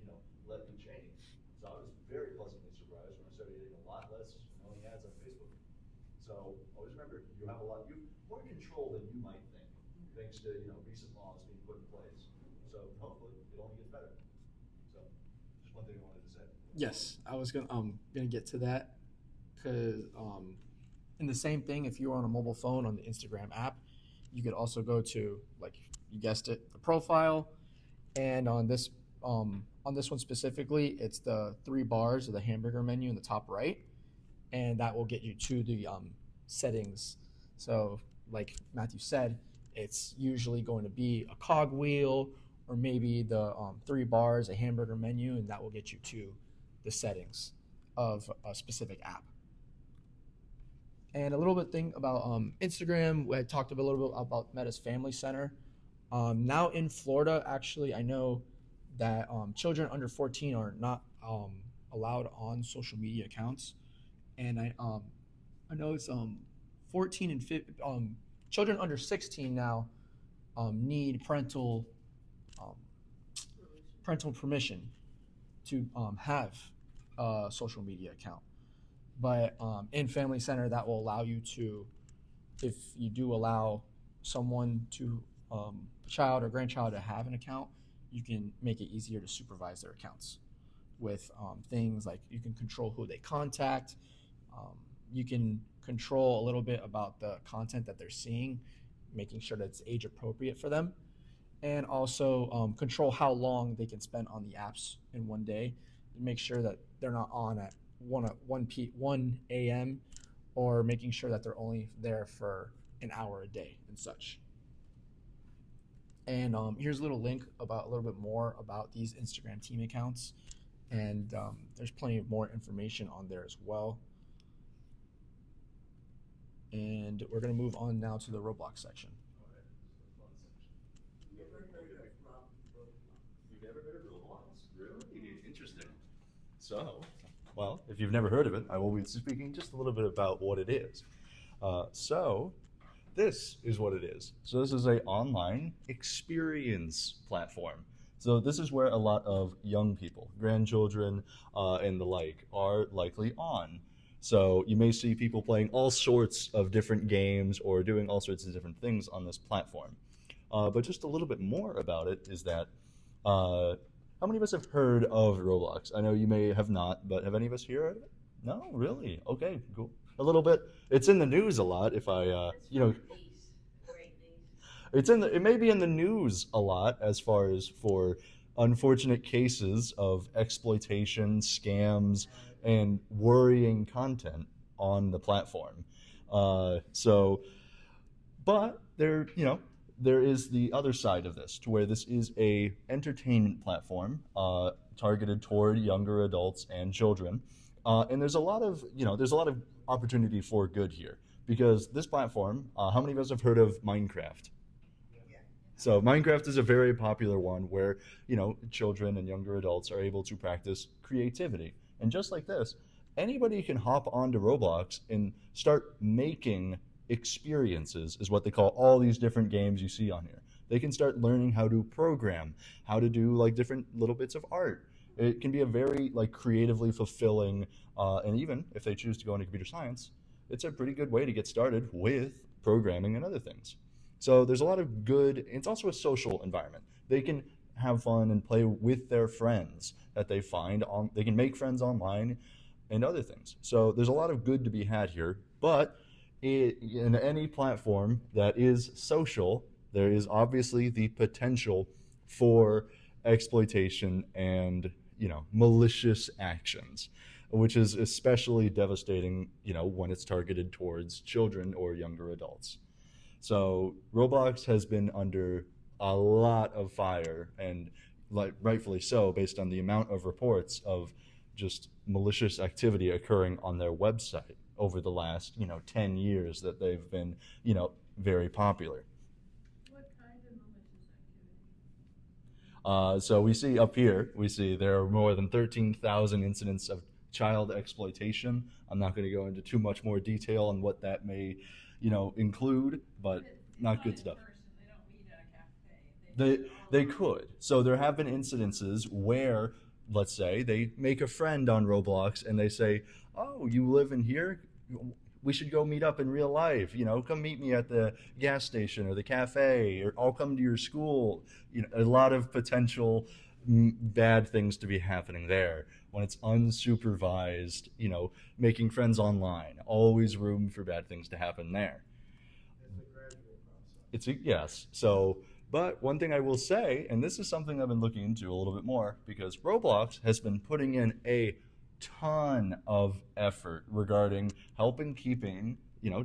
to, let you change. So I was very pleasantly surprised when I started getting a lot less annoying ads on Facebook. So always remember, you have more control than you might think, thanks to recent laws being put in place. So hopefully it only gets better. So just one thing I wanted to say. Yes, I was gonna get to that because in the same thing, if you were on a mobile phone on the Instagram app, you could also go to, like you guessed it, the profile, and on this one specifically, it's the three bars of the hamburger menu in the top right, and that will get you to the settings. So, like Matthew said, it's usually going to be a cogwheel or maybe the three bars, a hamburger menu, and that will get you to the settings of a specific app. And a little bit thing about Instagram, we had talked a little bit about Meta's Family Center. Now in Florida, actually, I know that children under 14 are not allowed on social media accounts, and I know it's 14 and 15. Children under 16 now need parental permission to have a social media account. But in Family Center, that will allow you to, if you do allow someone to, a child or grandchild to have an account, you can make it easier to supervise their accounts with things like you can control who they contact. You can control a little bit about the content that they're seeing, making sure that it's age appropriate for them, and also control how long they can spend on the apps in one day to make sure that they're not on at 1 a.m. or making sure that they're only there for an hour a day and such. And here's a little link about a little bit more about these Instagram team accounts, and there's plenty of more information on there as well. And we're going to move on now to the Roblox section. You've never heard of Roblox? Really? Interesting. So, well, if you've never heard of it, I will be speaking just a little bit about what it is. So, this is what it is. So this is an online experience platform. So this is where a lot of young people, grandchildren, and the like are likely on. So you may see people playing all sorts of different games or doing all sorts of different things on this platform. But just a little bit more about it is that how many of us have heard of Roblox? I know you may have not, but have any of us here heard of it? No, really? Okay, cool. A little bit. It's in the news a lot. If I, it may be in the news a lot as far as for unfortunate cases of exploitation, scams, and worrying content on the platform. But there is the other side of this, to where this is a entertainment platform targeted toward younger adults and children, and there's a lot of opportunity for good here, because this platform. How many of us have heard of Minecraft? So Minecraft is a very popular one where children and younger adults are able to practice creativity, and just like this, anybody can hop onto Roblox and start making experiences, is what they call all these different games you see on here. They can start learning how to program, how to do like different little bits of art. It can be a very like creatively fulfilling, and even if they choose to go into computer science, it's a pretty good way to get started with programming and other things. So there's a lot of good. It's also a social environment. They can have fun and play with their friends that they find on. They can make friends online and other things. So there's a lot of good to be had here. But in any platform that is social, there is obviously the potential for exploitation and malicious actions, which is especially devastating when it's targeted towards children or younger adults. So Roblox has been under a lot of fire, and like rightfully so, based on the amount of reports of just malicious activity occurring on their website over the last 10 years that they've been very popular. What kind of malicious activity? So we see up here, there are more than 13,000 incidents of child exploitation. I'm not going to go into too much more detail on what that may include, but not good stuff. They don't meet at a cafe. They could. So there have been incidences where, let's say, they make a friend on Roblox and they say, "Oh, you live in here? We should go meet up in real life. Come meet me at the gas station or the cafe, or I'll come to your school." A lot of potential bad things to be happening there when it's unsupervised. Making friends online. Always room for bad things to happen there. Yes. So, but one thing I will say, and this is something I've been looking into a little bit more, because Roblox has been putting in a ton of effort regarding keeping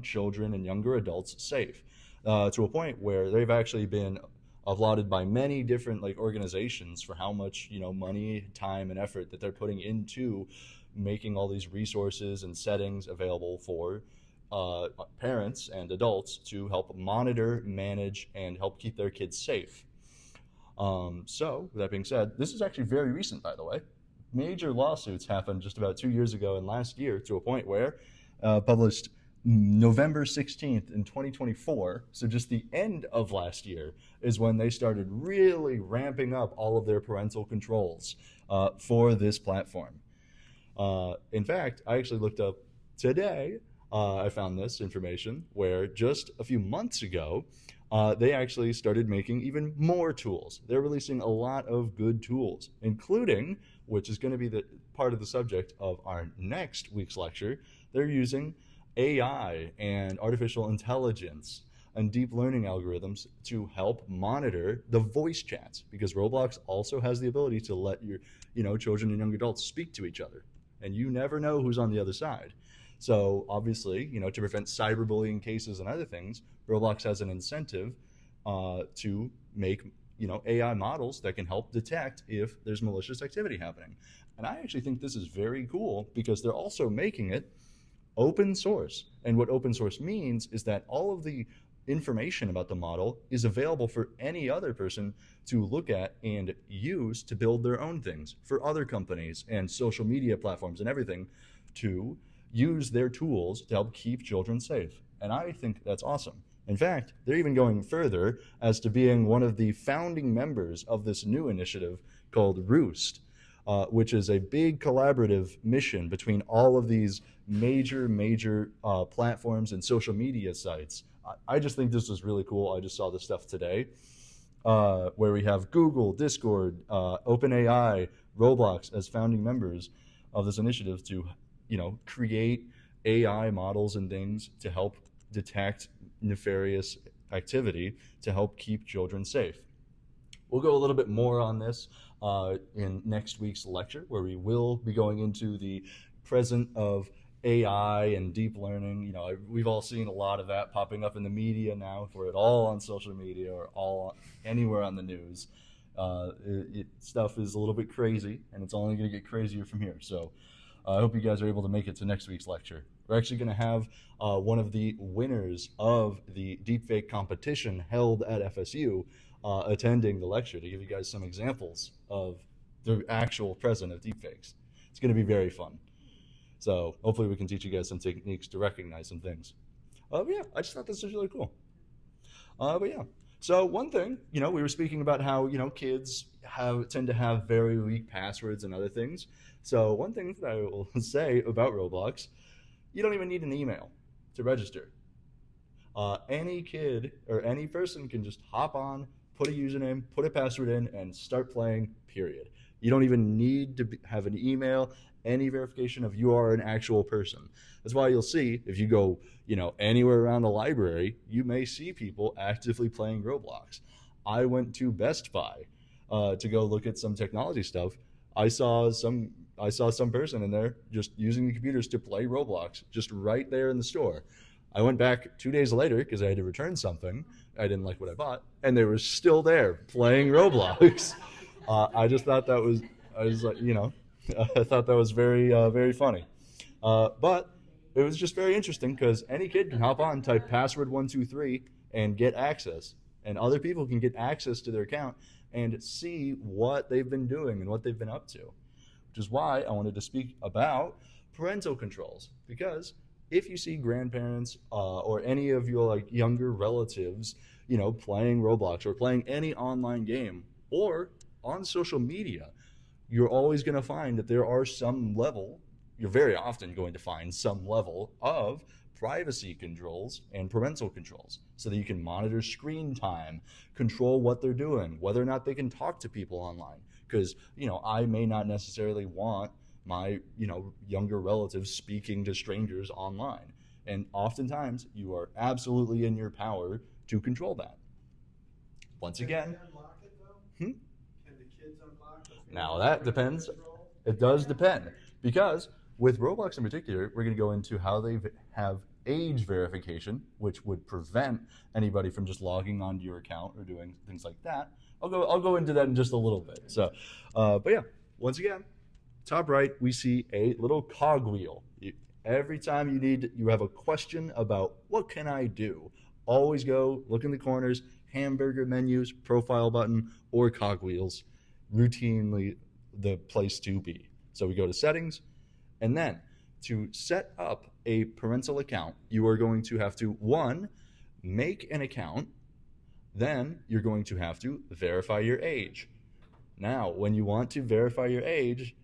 children and younger adults safe, to a point where they've actually been applauded by many different organizations for how much money, time, and effort that they're putting into making all these resources and settings available for parents and adults to help monitor, manage, and help keep their kids safe. So, with that being said, this is actually very recent, by the way. Major lawsuits happened just about 2 years ago and last year, to a point where published November 16th in 2024, so just the end of last year, is when they started really ramping up all of their parental controls for this platform. In fact, I actually looked up today, I found this information where just a few months ago, they actually started making even more tools. They're releasing a lot of good tools, including, which is going to be the part of the subject of our next week's lecture, they're using AI and artificial intelligence and deep learning algorithms to help monitor the voice chats, because Roblox also has the ability to let your children and young adults speak to each other, and you never know who's on the other side. So obviously, to prevent cyberbullying cases and other things, Roblox has an incentive to make AI models that can help detect if there's malicious activity happening. And I actually think this is very cool, because they're also making it open source. And what open source means is that all of the information about the model is available for any other person to look at and use to build their own things, for other companies and social media platforms and everything to use their tools to help keep children safe. And I think that's awesome. In fact, they're even going further as to being one of the founding members of this new initiative called Roost, which is a big collaborative mission between all of these major platforms and social media sites. I just think this is really cool. I just saw this stuff today, where we have Google, Discord, OpenAI, Roblox as founding members of this initiative to create AI models and things to help detect nefarious activity to help keep children safe. We'll go a little bit more on this in next week's lecture, where we will be going into the present of AI and deep learning. You know, we've all seen a lot of that popping up in the media now, for it all on social media or all anywhere on the news. Stuff is a little bit crazy, and it's only going to get crazier from here. So I hope you guys are able to make it to next week's lecture. We're actually going to have one of the winners of the deepfake competition held at FSU attending the lecture to give you guys some examples of the actual present of deepfakes. It's going to be very fun. So hopefully we can teach you guys some techniques to recognize some things. But yeah, I just thought this was really cool. But yeah, so one thing, you know, we were speaking about how, you know, kids tend to have very weak passwords and other things. So one thing that I will say about Roblox, you don't even need an email to register. Any kid or any person can just hop on, put a username, put a password in, and start playing, period. You don't even need to have an email, any verification of you are an actual person. That's why you'll see, if you go, you know, anywhere around the library, you may see people actively playing Roblox. I went to Best Buy to go look at some technology stuff. I saw some person in there just using the computers to play Roblox, just right there in the store. I went back 2 days later because I had to return something. I didn't like what I bought, and they were still there playing Roblox. I just thought that was, I was like, you know, I thought that was very, very funny. But it was just very interesting because any kid can hop on, type password 123, and get access. And other people can get access to their account and see what they've been doing and what they've been up to. Which is why I wanted to speak about parental controls. Because if you see grandparents or any of your like younger relatives, you know, playing Roblox or playing any online game or on social media, you're always going to find that there are some level, you're very often going to find some level of privacy controls and parental controls so that you can monitor screen time, control what they're doing, whether or not they can talk to people online. Because, you know, I may not necessarily want my, you know, younger relatives speaking to strangers online. And oftentimes you are absolutely in your power to control that. Once again, Can they unlock it though? Can the kids unlock it? Now that depends. It does depend, because with Roblox in particular, we're going to go into how they have age verification, which would prevent anybody from just logging onto your account or doing things like that. I'll go into that in just a little bit. So, but yeah, once again, top right, we see a little cogwheel. Every time you have a question about what can I do, always go look in the corners, hamburger menus, profile button, or cogwheels. Routinely the place to be. So we go to settings, and then to set up a parental account, you are going to have to, one, make an account, then you're going to have to verify your age. Now, when you want to verify your age,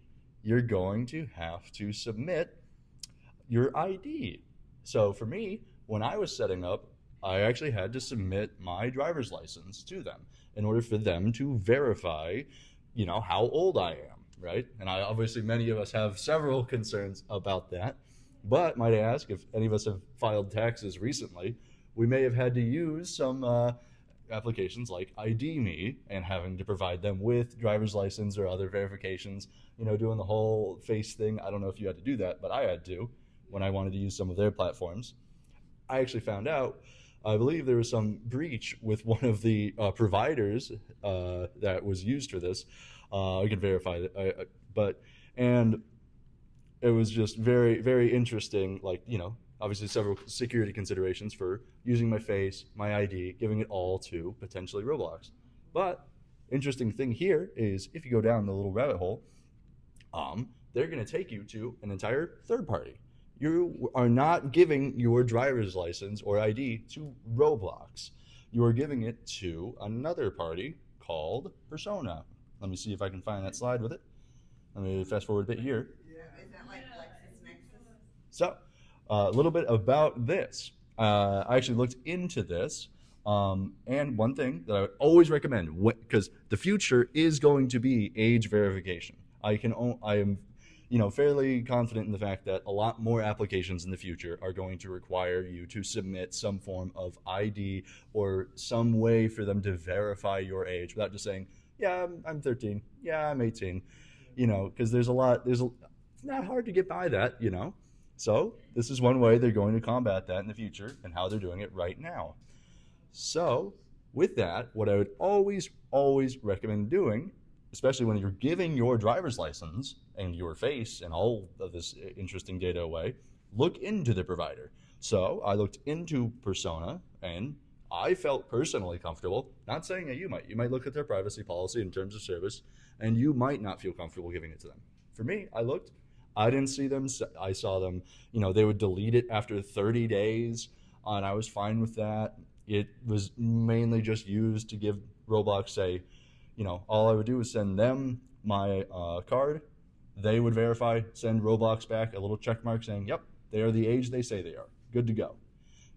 you're going to have to submit your ID. So for me, when I was setting up, I actually had to submit my driver's license to them in order for them to verify, you know, how old I am, right? And obviously many of us have several concerns about that. But might I ask, if any of us have filed taxes recently, we may have had to use some applications like ID Me and having to provide them with driver's license or other verifications, you know, doing the whole face thing. I don't know if you had to do that, but I had to when I wanted to use some of their platforms. I actually found out, I believe there was some breach with one of the providers that was used for this. I can verify that, and it was just very, very interesting. Like, you know, obviously several security considerations for using my face, my ID, giving it all to potentially Roblox. But interesting thing here is if you go down the little rabbit hole, they're going to take you to an entire third party. You are not giving your driver's license or ID to Roblox. You are giving it to another party called Persona. Let me see if I can find that slide with it. Let me fast forward a bit here. Is that like LexisNexis? So, a little bit about this. I actually looked into this, and one thing that I would always recommend, because the future is going to be age verification. I am, you know, fairly confident in the fact that a lot more applications in the future are going to require you to submit some form of ID or some way for them to verify your age without just saying, Yeah, I'm 13. Yeah, I'm 18. You know, because there's a lot. It's not hard to get by that. You know, so this is one way they're going to combat that in the future, and how they're doing it right now. So, with that, what I would always recommend doing, especially when you're giving your driver's license and your face and all of this interesting data away, look into the provider. So, I looked into Persona and I felt personally comfortable, not saying that you might. You might look at their privacy policy in terms of service and you might not feel comfortable giving it to them. For me, I looked, I didn't see them. I saw them, they would delete it after 30 days, and I was fine with that. It was mainly just used to give Roblox all I would do is send them my card. They would verify, send Roblox back a little check mark saying, yep, they are the age they say they are. Good to go.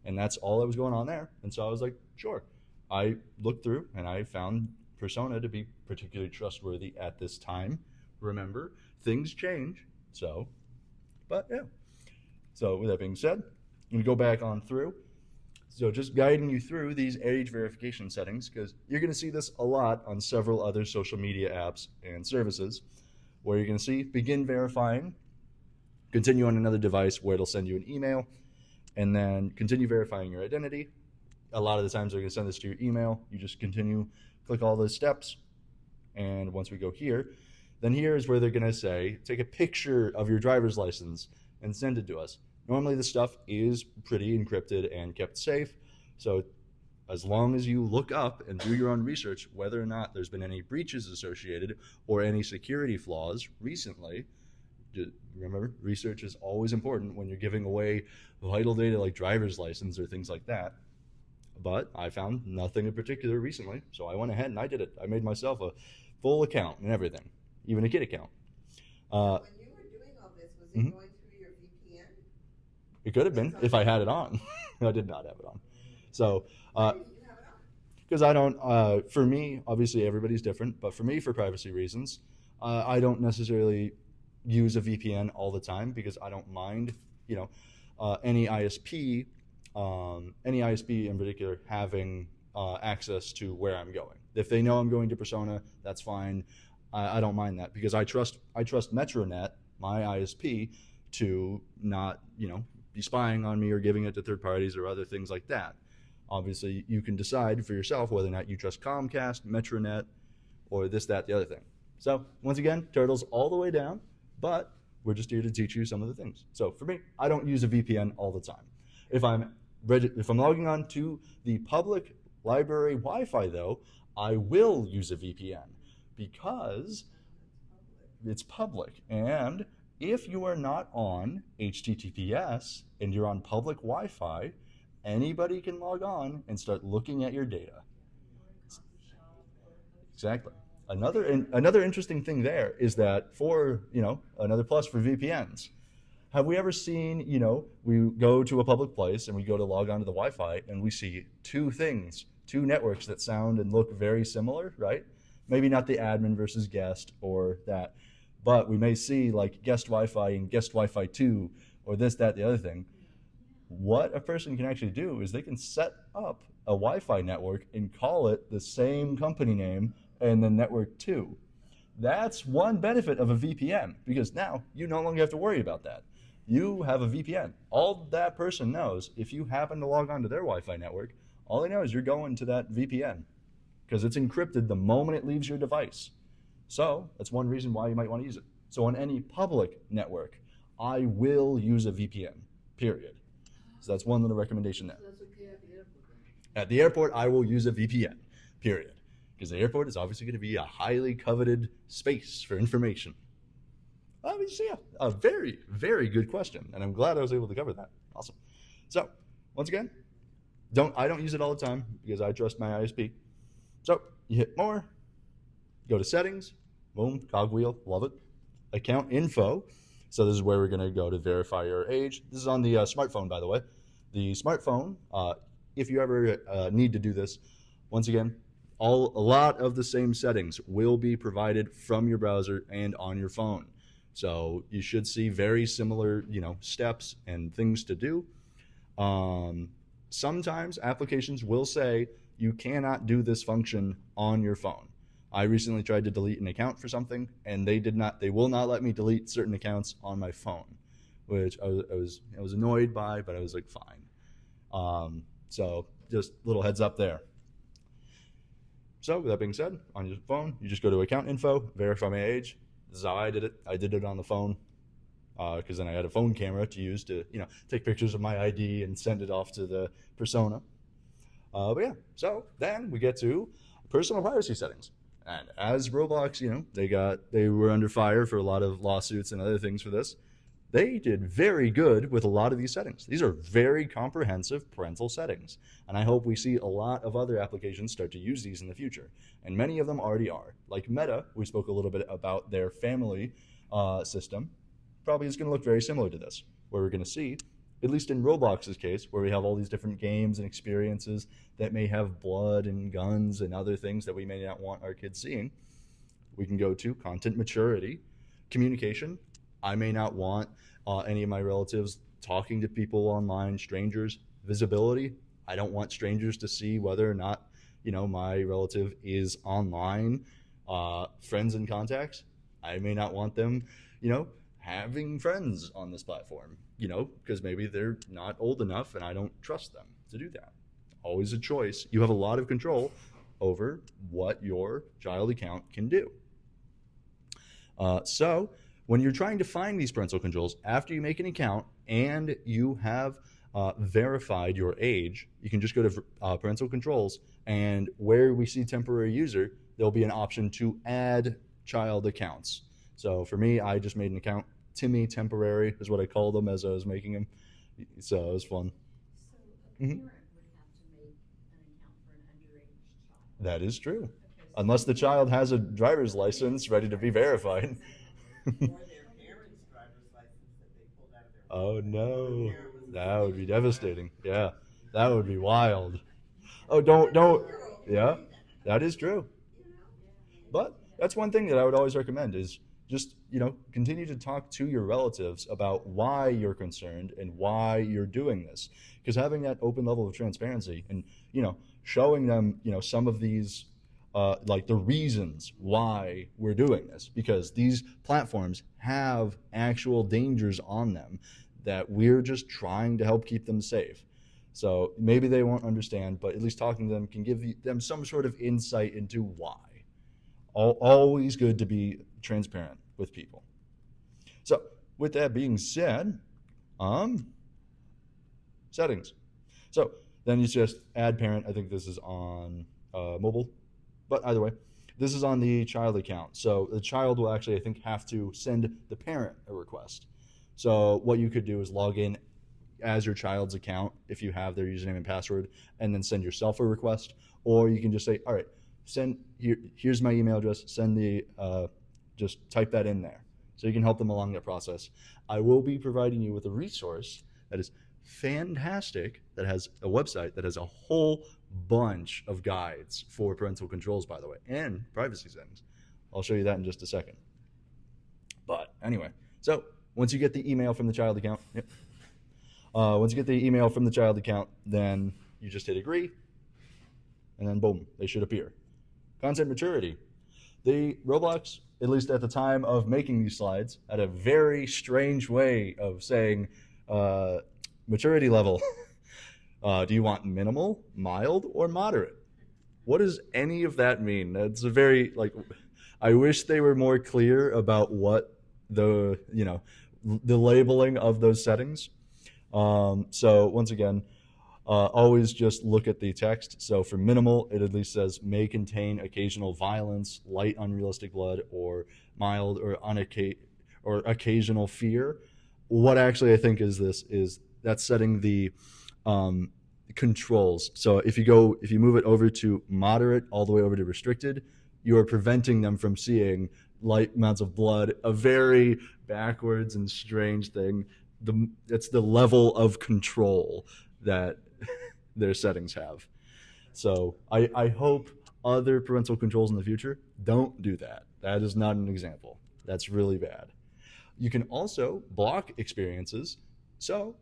And that's all that was going on there. And so I was like, sure. I looked through and I found Persona to be particularly trustworthy at this time. Remember, things change. So, but yeah. So with that being said, I'm going to go back on through. So just guiding you through these age verification settings, because you're going to see this a lot on several other social media apps and services, where you're going to see begin verifying, continue on another device where it'll send you an email, and then continue verifying your identity. A lot of the times they're going to send this to your email. You just continue, click all those steps, and once we go here, then here is where they're going to say, take a picture of your driver's license and send it to us. Normally this stuff is pretty encrypted and kept safe, so as long as you look up and do your own research whether or not there's been any breaches associated or any security flaws recently. Remember, research is always important when you're giving away vital data like driver's license or things like that. But I found nothing in particular recently, so I went ahead and I did it. I made myself a full account and everything, even a kid account. When you were doing all this, was it going through your VPN? It could have been if I had it on. I did not have it on. So, because I don't, for me, obviously everybody's different, but for me, for privacy reasons, I don't necessarily use a VPN all the time because I don't mind, any ISP in particular having access to where I'm going. If they know I'm going to Persona, that's fine. I don't mind that because I trust Metronet, my ISP, to not, be spying on me or giving it to third parties or other things like that. Obviously, you can decide for yourself whether or not you trust Comcast, Metronet, or this, that, the other thing. So once again, turtles all the way down, but we're just here to teach you some of the things. So for me, I don't use a VPN all the time. If I'm logging on to the public library Wi-Fi, though, I will use a VPN because it's public. And if you are not on HTTPS and you're on public Wi-Fi, anybody can log on and start looking at your data. Exactly. Another interesting thing there is that for, another plus for VPNs, have we ever seen, we go to a public place and we go to log on to the Wi-Fi and we see two networks that sound and look very similar, right? Maybe not the admin versus guest or that, but we may see like guest Wi-Fi and guest Wi-Fi 2 or this, that, the other thing. What a person can actually do is they can set up a Wi-Fi network and call it the same company name and then network 2. That's one benefit of a VPN because now you no longer have to worry about that. You have a VPN. All that person knows, if you happen to log on to their Wi-Fi network, all they know is you're going to that VPN because it's encrypted the moment it leaves your device. So that's one reason why you might want to use it. So on any public network, I will use a VPN, period. So that's one little recommendation there. So that's okay at the airport then? At the airport, I will use a VPN, period. Because the airport is obviously going to be a highly coveted space for information. Obviously, yeah, a very, very good question. And I'm glad I was able to cover that. Awesome. So, once again, I don't use it all the time because I trust my ISP. So, you hit more, go to settings, boom, cogwheel, love it. Account info. So this is where we're going to go to verify your age. This is on the smartphone, by the way. The smartphone, if you ever need to do this, once again, a lot of the same settings will be provided from your browser and on your phone. So you should see very similar, steps and things to do. Sometimes applications will say you cannot do this function on your phone. I recently tried to delete an account for something, and they will not let me delete certain accounts on my phone, which I was annoyed by, but I was like, fine. So just little heads up there. So with that being said, on your phone, you just go to account info, verify my age. This is how I did it. I did it on the phone because then I had a phone camera to use to take pictures of my ID and send it off to the persona. But yeah, so then we get to personal privacy settings. And as Roblox, they were under fire for a lot of lawsuits and other things for this. They did very good with a lot of these settings. These are very comprehensive parental settings. And I hope we see a lot of other applications start to use these in the future. And many of them already are. Like Meta, we spoke a little bit about their family system. Probably is going to look very similar to this, where we're going to see, at least in Roblox's case, where we have all these different games and experiences that may have blood and guns and other things that we may not want our kids seeing. We can go to content maturity, communication. I may not want any of my relatives talking to people online, strangers. Visibility. I don't want strangers to see whether or not, my relative is online. Friends and contacts. I may not want them, having friends on this platform, because maybe they're not old enough and I don't trust them to do that. Always a choice. You have a lot of control over what your child account can do. So when you're trying to find these parental controls, after you make an account and you have verified your age, you can just go to parental controls, and where we see temporary user, there'll be an option to add child accounts. So for me, I just made an account. Timmy Temporary is what I called them as I was making them. So it was fun. So a parent would have to make an account for an underage child. That is true. Okay, so Unless the child has a driver's license ready to be verified. Or their parents' driver's license that they pulled out of their. Oh no. That would be devastating. Yeah. That would be wild. Oh, don't. Yeah. That is true. But that's one thing that I would always recommend is just, continue to talk to your relatives about why you're concerned and why you're doing this. Because having that open level of transparency and, showing them, some of these, like the reasons why we're doing this. Because these platforms have actual dangers on them that we're just trying to help keep them safe. So maybe they won't understand, but at least talking to them can give them some sort of insight into why. Always good to be transparent with people. So with that being said, settings. So then you just add parent. I think this is on mobile, but either way, this is on the child account. So the child will actually, I think, have to send the parent a request. So what you could do is log in as your child's account if you have their username and password, and then send yourself a request. Or you can just say, all right, here's my email address, send the, just type that in there. So you can help them along that process. I will be providing you with a resource that is fantastic, that has a website that has a whole bunch of guides for parental controls, by the way, and privacy settings. I'll show you that in just a second. But anyway, so once you get the email from the child account, once you get the email from the child account, then you just hit agree, and then boom, they should appear. Content maturity. The Roblox, at least at the time of making these slides, had a very strange way of saying maturity level. Do you want minimal, mild, or moderate? What does any of that mean? That's a very, I wish they were more clear about what the labeling of those settings. So once again, always just look at the text. So for minimal, it at least says may contain occasional violence, light unrealistic blood, or mild or occasional fear. What actually I think is this is that's setting the controls. So if you move it over to moderate all the way over to restricted, you are preventing them from seeing light amounts of blood, a very backwards and strange thing. It's the level of control that their settings have. So I hope other parental controls in the future don't do that. That is not an example. That's really bad. You can also block experiences. So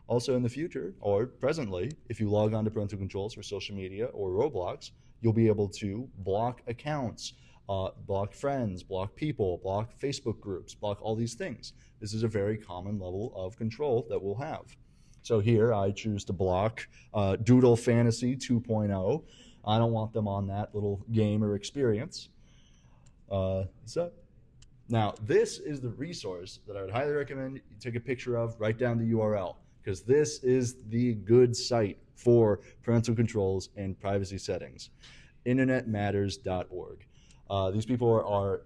also in the future or presently, if you log on to parental controls for social media or Roblox, you'll be able to block accounts block friends, block people, block Facebook groups, block all these things. This is a very common level of control that we'll have. So here I choose to block Doodle Fantasy 2.0. I don't want them on that little game or experience. So now this is the resource that I would highly recommend you take a picture of, write down the URL, because this is the good site for parental controls and privacy settings. internetmatters.org.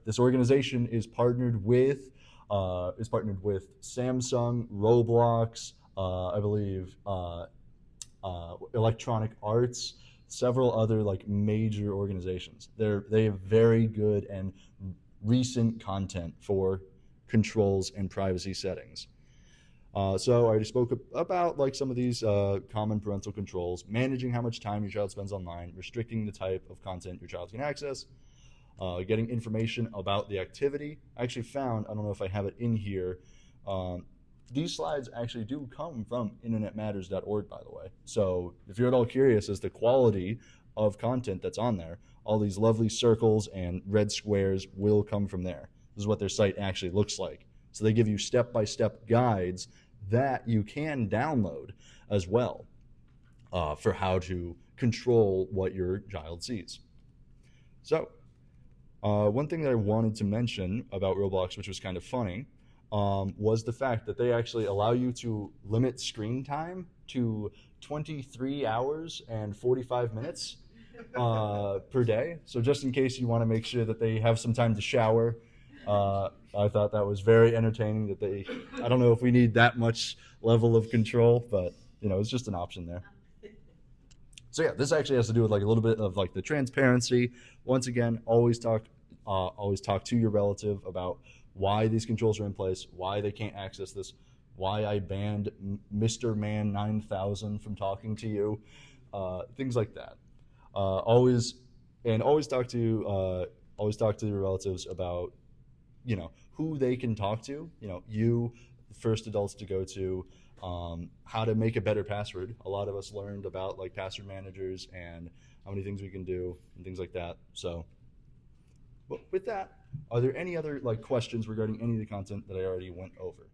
This organization is partnered with Samsung, Roblox, I believe Electronic Arts, several other like major organizations. They have very good and recent content for controls and privacy settings. So I already spoke about like some of these common parental controls: managing how much time your child spends online, restricting the type of content your child can access, getting information about the activity. I actually found, I don't know if I have it in here, these slides actually do come from internetmatters.org, by the way. So if you're at all curious as to the quality of content that's on there, all these lovely circles and red squares will come from there. This is what their site actually looks like. So they give you step-by-step guides that you can download as well for how to control what your child sees. So one thing that I wanted to mention about Roblox, which was kind of funny, was the fact that they actually allow you to limit screen time to 23 hours and 45 minutes per day. So just in case you want to make sure that they have some time to shower, I thought that was very entertaining that I don't know if we need that much level of control, but it's just an option there. So yeah, this actually has to do with like a little bit of like the transparency. Once again, always talk to your relative about why these controls are in place, why they can't access this, why I banned Mr. Man 9000 from talking to you, things like that. Always talk to your relatives about who they can talk to. You, first adults to go to. How to make a better password. A lot of us learned about like password managers and how many things we can do and things like that. So, but with that, are there any other like questions regarding any of the content that I already went over?